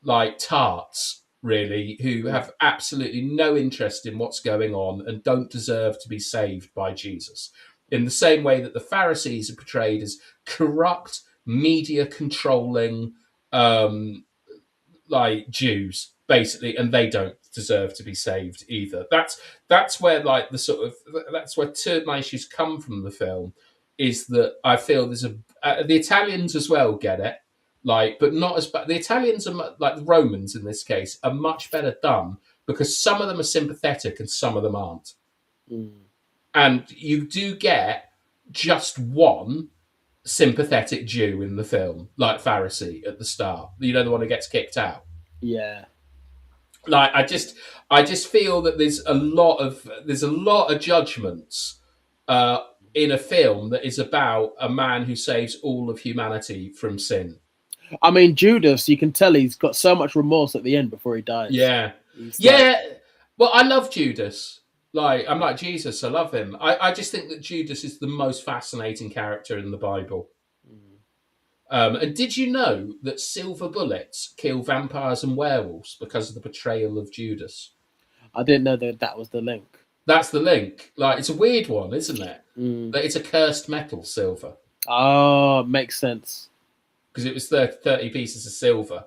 like tarts, really, who have absolutely no interest in what's going on and don't deserve to be saved by Jesus. In the same way that the Pharisees are portrayed as corrupt, media controlling, like Jews, basically, and they don't deserve to be saved either. That's where like that's where two of my issues come from the film, is that I feel there's the Italians as well get it, like, but not as bad. The Italians are like the Romans in this case are much better done because some of them are sympathetic and some of them aren't, and you do get just one sympathetic Jew in the film, like Pharisee at the start. You know, the one who gets kicked out. Yeah. Like I just feel that there's a lot of judgments in a film that is about a man who saves all of humanity from sin. I mean, Judas, you can tell he's got so much remorse at the end before he dies. Yeah. Well, I love Judas. Like, I'm like Jesus. I love him. I just think that Judas is the most fascinating character in the Bible. And did you know that silver bullets kill vampires and werewolves because of the betrayal of Judas? I didn't know that was the link. That's the link. Like, it's a weird one, isn't it? That it's a cursed metal, silver. Oh, makes sense. Because it was 30 pieces of silver.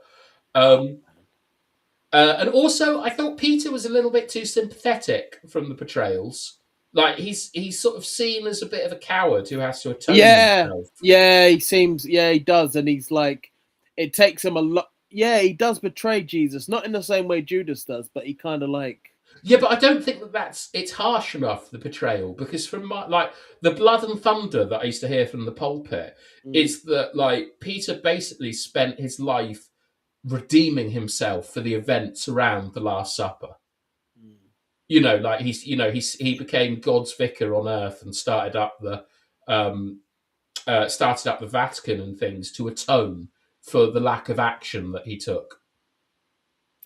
And also, I thought Peter was a little bit too sympathetic from the portrayals. Like, he's sort of seen as a bit of a coward who has to atone himself. Yeah, he seems, he does. And he's like, it takes him a lot. Yeah, he does betray Jesus. Not in the same way Judas does, but he kind of like... Yeah, but I don't think it's harsh enough, the portrayal, because from like the blood and thunder that I used to hear from the pulpit is that like Peter basically spent his life redeeming himself for the events around the Last Supper. You know, like he became God's vicar on earth and started up the Vatican and things to atone for the lack of action that he took.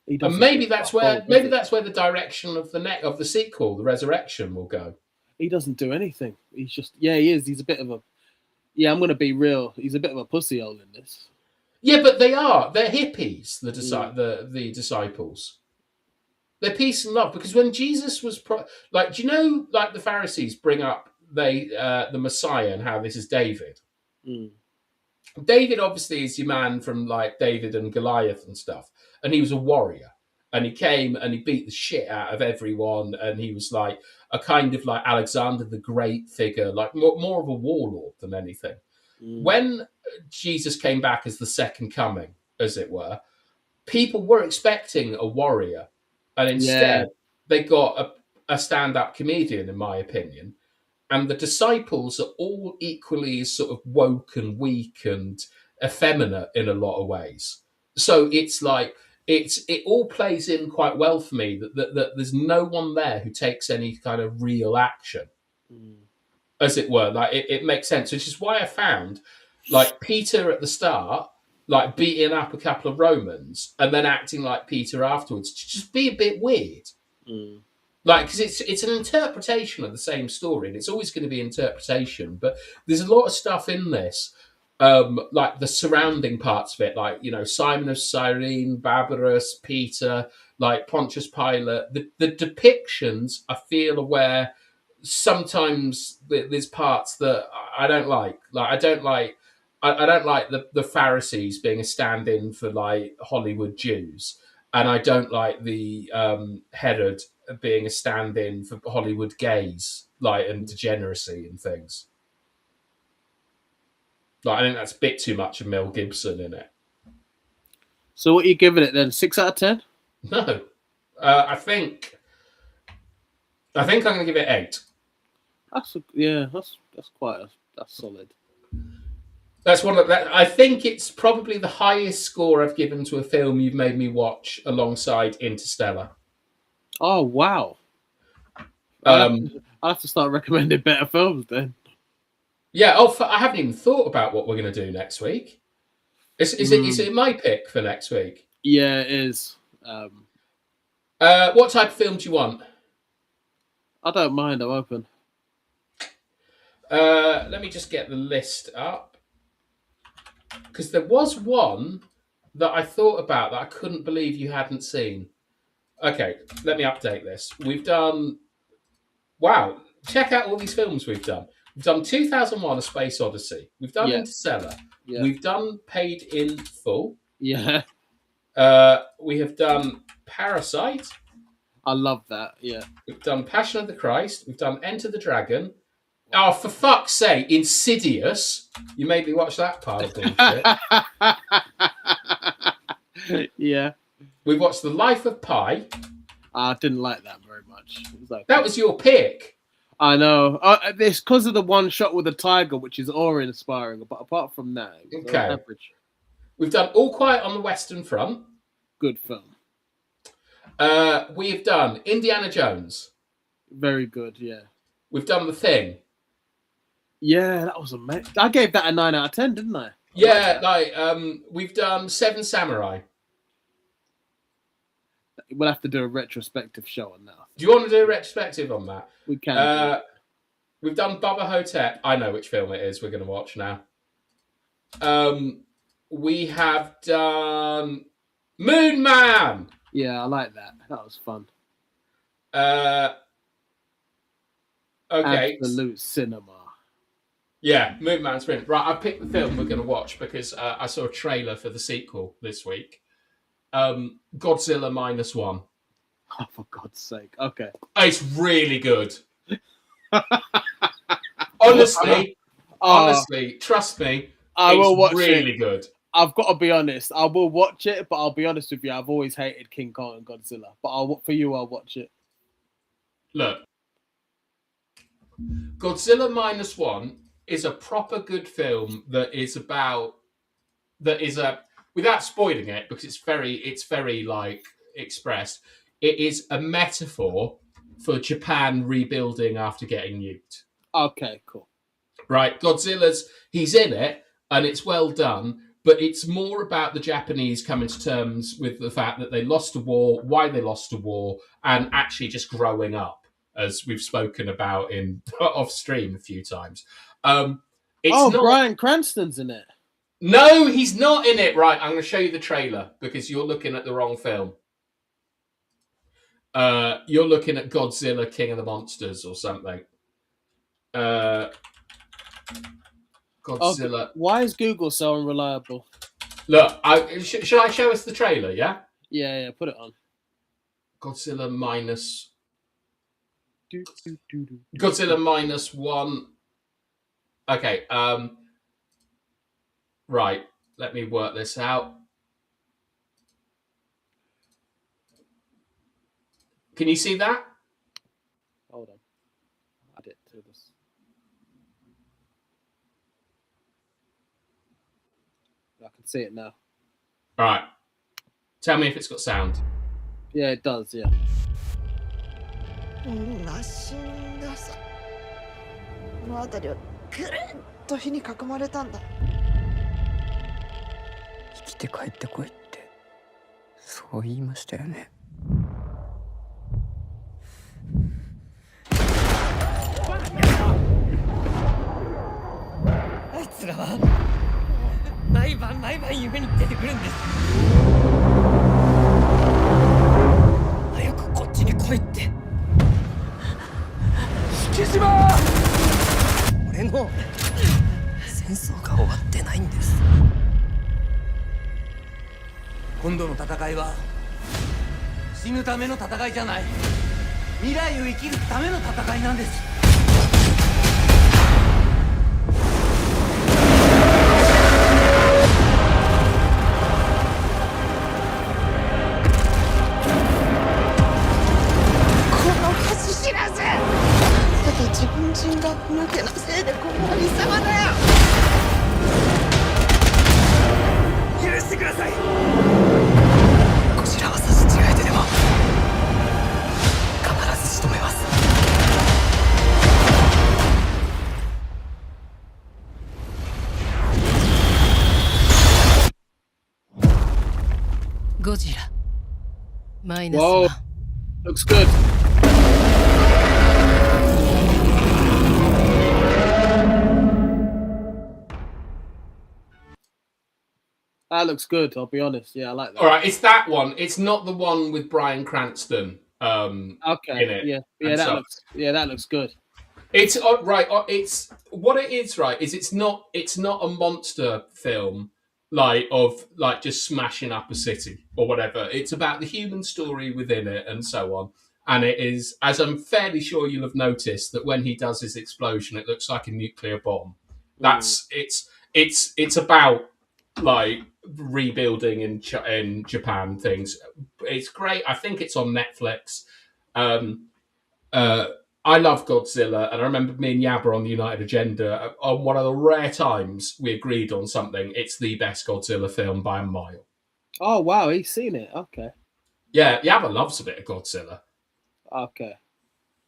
He And doesn't maybe do that's fuck all, where does he? that's where the direction of the sequel, the Resurrection, will go. He doesn't do anything. He's just he is. He's a bit of a I'm gonna be real. He's a bit of a pussy hole in this. Yeah, but they're hippies. Mm. The disciples. They're peace and love, because when Jesus was like, do you know, like the Pharisees bring up the Messiah and how this is David. Mm. David obviously is your man from like David and Goliath and stuff, and he was a warrior, and he came and he beat the shit out of everyone, and he was like a kind of like Alexander the Great figure, like more of a warlord than anything. Mm. When Jesus came back as the second coming, as it were, people were expecting a warrior, and Yeah. instead they got a stand-up comedian, in my opinion. And the disciples are all equally sort of woke and weak and effeminate in a lot of ways. So it's like it all plays in quite well for me that there's no one there who takes any kind of real action, Mm. as it were. Like it makes sense, which is why I found like Peter at the start, like beating up a couple of Romans and then acting like Peter afterwards, to just be a bit weird. Mm. Like, because it's an interpretation of the same story, and it's always going to be interpretation. But there's a lot of stuff in this, like the surrounding parts of it, like, you know, Simon of Cyrene, Barbarus, Peter, like Pontius Pilate. The depictions, I feel, are where sometimes there's parts that I don't like. Like, I don't like the Pharisees being a stand-in for like Hollywood Jews, and I don't like the Herod being a stand-in for Hollywood gays, like, and degeneracy and things. Like, I think that's a bit too much of Mel Gibson in it. So what are you giving it then? 6 out of 10? No, I think I'm going to give it 8. That's that's solid. That's one of that. I think it's probably the highest score I've given to a film you've made me watch alongside Interstellar. Oh wow. Um, I'll have to start recommending better films then. yeah. Oh, I haven't even thought about what we're going to do next week. Is it my pick for next week? Yeah, it is. What type of film do you want? I don't mind. I'm open. Let me just get the list up, because there was one that I thought about that I couldn't believe you hadn't seen. Okay, let me update this. We've done. Wow, check out all these films we've done. We've done 2001: A Space Odyssey. We've done Yeah. Interstellar. Yeah. We've done Paid in Full. Yeah. We have done Parasite. I love that. Yeah. We've done Passion of the Christ. We've done Enter the Dragon. Oh, for fuck's sake, Insidious. You made me watch that pile of bullshit. Yeah. We watched The Life of Pi. I didn't like that very much. That was your pick. I know. It's because of the one shot with the tiger, which is awe-inspiring. But apart from that, it was average. We've done All Quiet on the Western Front. Good film. We've done Indiana Jones. Very good, yeah. We've done The Thing. Yeah, that was amazing. I gave that a 9 out of 10, didn't I? We've done Seven Samurai. We'll have to do a retrospective show on that. Do you want to do a retrospective on that? We can. We've done Bubba Hotep. I know which film it is we're going to watch now. We have done Moon Man. Yeah, I like that. That was fun. Okay. Absolute cinema. Yeah, Moon Man's brilliant. Right, I picked the film we're going to watch because I saw a trailer for the sequel this week. Godzilla -1. Oh, for God's sake. Okay. It's really good. Honestly, trust me. I will watch really it. Good. I've got to be honest. I will watch it, but I'll be honest with you. I've always hated King Kong and Godzilla. But I'll watch it. Look, Godzilla -1 is a proper good film that is without spoiling it, because it's very like expressed. It is a metaphor for Japan rebuilding after getting nuked. Okay, cool. Right, he's in it, and it's well done, but it's more about the Japanese coming to terms with the fact that they lost a war, why they lost a war, and actually just growing up, as we've spoken about in off stream a few times. It's not. Bryan Cranston's in it. No, he's not in it. Right, I'm going to show you the trailer because you're looking at the wrong film. You're looking at Godzilla, King of the Monsters, or something. Godzilla. Why is Google so unreliable? Look, should I show us the trailer? Yeah. Yeah, put it on. Godzilla minus. Godzilla minus one. Okay. Right. Let me work this out. Can you see that? Hold on. Add it to this. I can see it now. All right. Tell me if it's got sound. Yeah, it does. Yeah. な死んださ。この辺りはぐるっと火に囲まれたんだ。生きて帰ってこいってそう言いましたよね。あいつらは毎晩夢に出てくるんです。早くこっちに来いって。引島！俺の戦争が終わってないんです。今度の戦いは死ぬための戦いじゃない。未来を生きるための戦いなんです。自分人が抜けなせいでこのありさまだよ。許してください。こちらは差し違えてでも必ず仕留めます。ゴジラマイナス1。Looks good. That looks good, I'll be honest. Yeah, I like that. All right, it's that one. It's not the one with Bryan Cranston in it. That looks good. It's right. It's what it is. Right, is it's not a monster film of just smashing up a city or whatever. It's about the human story within it and so on. And it is, as I'm fairly sure you'll have noticed, that when he does his explosion, it looks like a nuclear bomb. That's it's about rebuilding in Japan things. It's great. I think it's on Netflix. I love Godzilla, and I remember me and Yabba on the United Agenda on one of the rare times we agreed on something. It's the best Godzilla film by a mile. Oh wow, he's seen it. Okay. Yeah, Yabba loves a bit of Godzilla. Okay.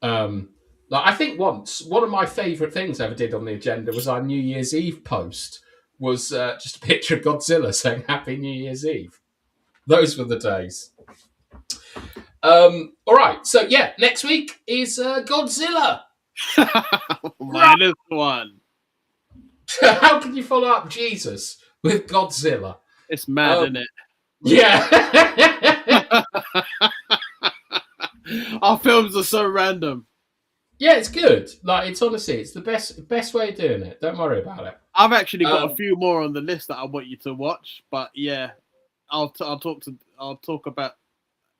I think once one of my favourite things I ever did on the agenda was our New Year's Eve post. Was just a picture of Godzilla saying Happy New Year's Eve. Those were the days. All right, so yeah, next week is Godzilla. -1. How can you follow up Jesus with Godzilla? It's mad, isn't it? Yeah. Our films are so random. Yeah, it's good. It's honestly, it's the best way of doing it. Don't worry about it. I've actually got a few more on the list that I want you to watch, but yeah, I'll talk about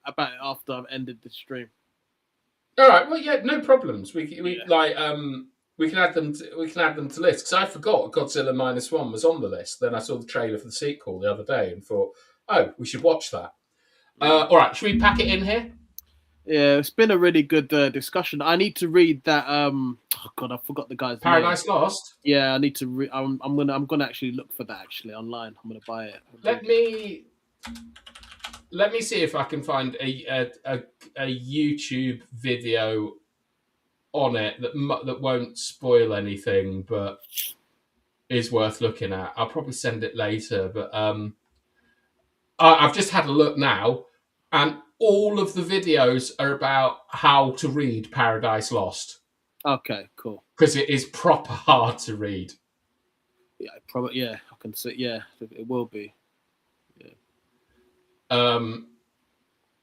it after I've ended the stream. All right. Well, yeah, no problems. We can add them to lists because I forgot Godzilla -1 was on the list. Then I saw the trailer for the sequel the other day and thought, oh, we should watch that. All right, should we pack it in here? Yeah, it's been a really good discussion. I need to read that. Oh God, I forgot the guy's Paradise name. Lost. Yeah, I need to. I'm gonna actually look for that online. I'm gonna buy it. Let me see if I can find a YouTube video on it that won't spoil anything. But is worth looking at. I'll probably send it later, but I've just had a look now, and all of the videos are about how to read Paradise Lost. Okay, cool. Because it is proper hard to read. Yeah, probably. Yeah, I can see. Yeah, it will be.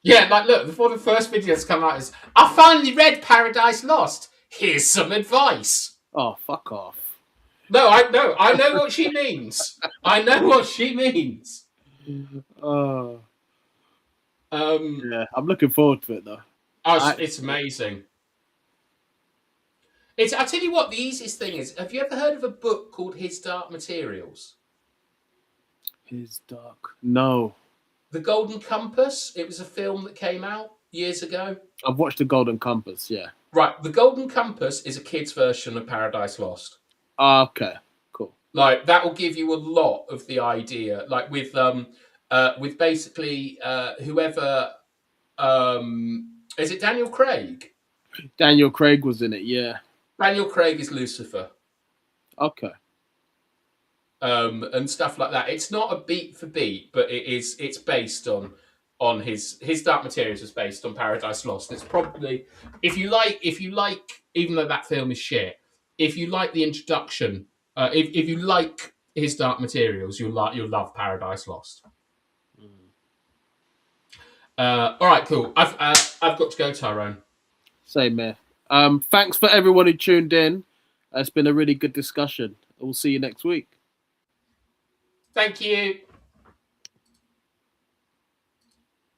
Yeah, like look, before the first videos come out is, I finally read Paradise Lost. Here's some advice. Oh, fuck off. No, I know what she means. I know what she means. Oh. Um, Yeah, I'm looking forward to it though. It's amazing. I'll tell you what, the easiest thing is, have you ever heard of a book called His Dark Materials? His Dark. No. The Golden Compass. It was a film that came out years ago. I've watched The Golden Compass, yeah. Right, The Golden Compass is a kid's version of Paradise Lost. Okay, cool. Like, that will give you a lot of the idea. Like, with basically whoever... is it Daniel Craig? Daniel Craig was in it, yeah. Daniel Craig is Lucifer. Okay. And stuff like that. It's not a beat for beat, but it's based on his Dark Materials is based on Paradise Lost. It's probably if you like, even though that film is shit, if you like the introduction, if you like His Dark Materials, you'll love Paradise Lost. All right, cool. I've got to go, Tyrone. Same here. Thanks for everyone who tuned in. It's been a really good discussion. We'll see you next week. Thank you.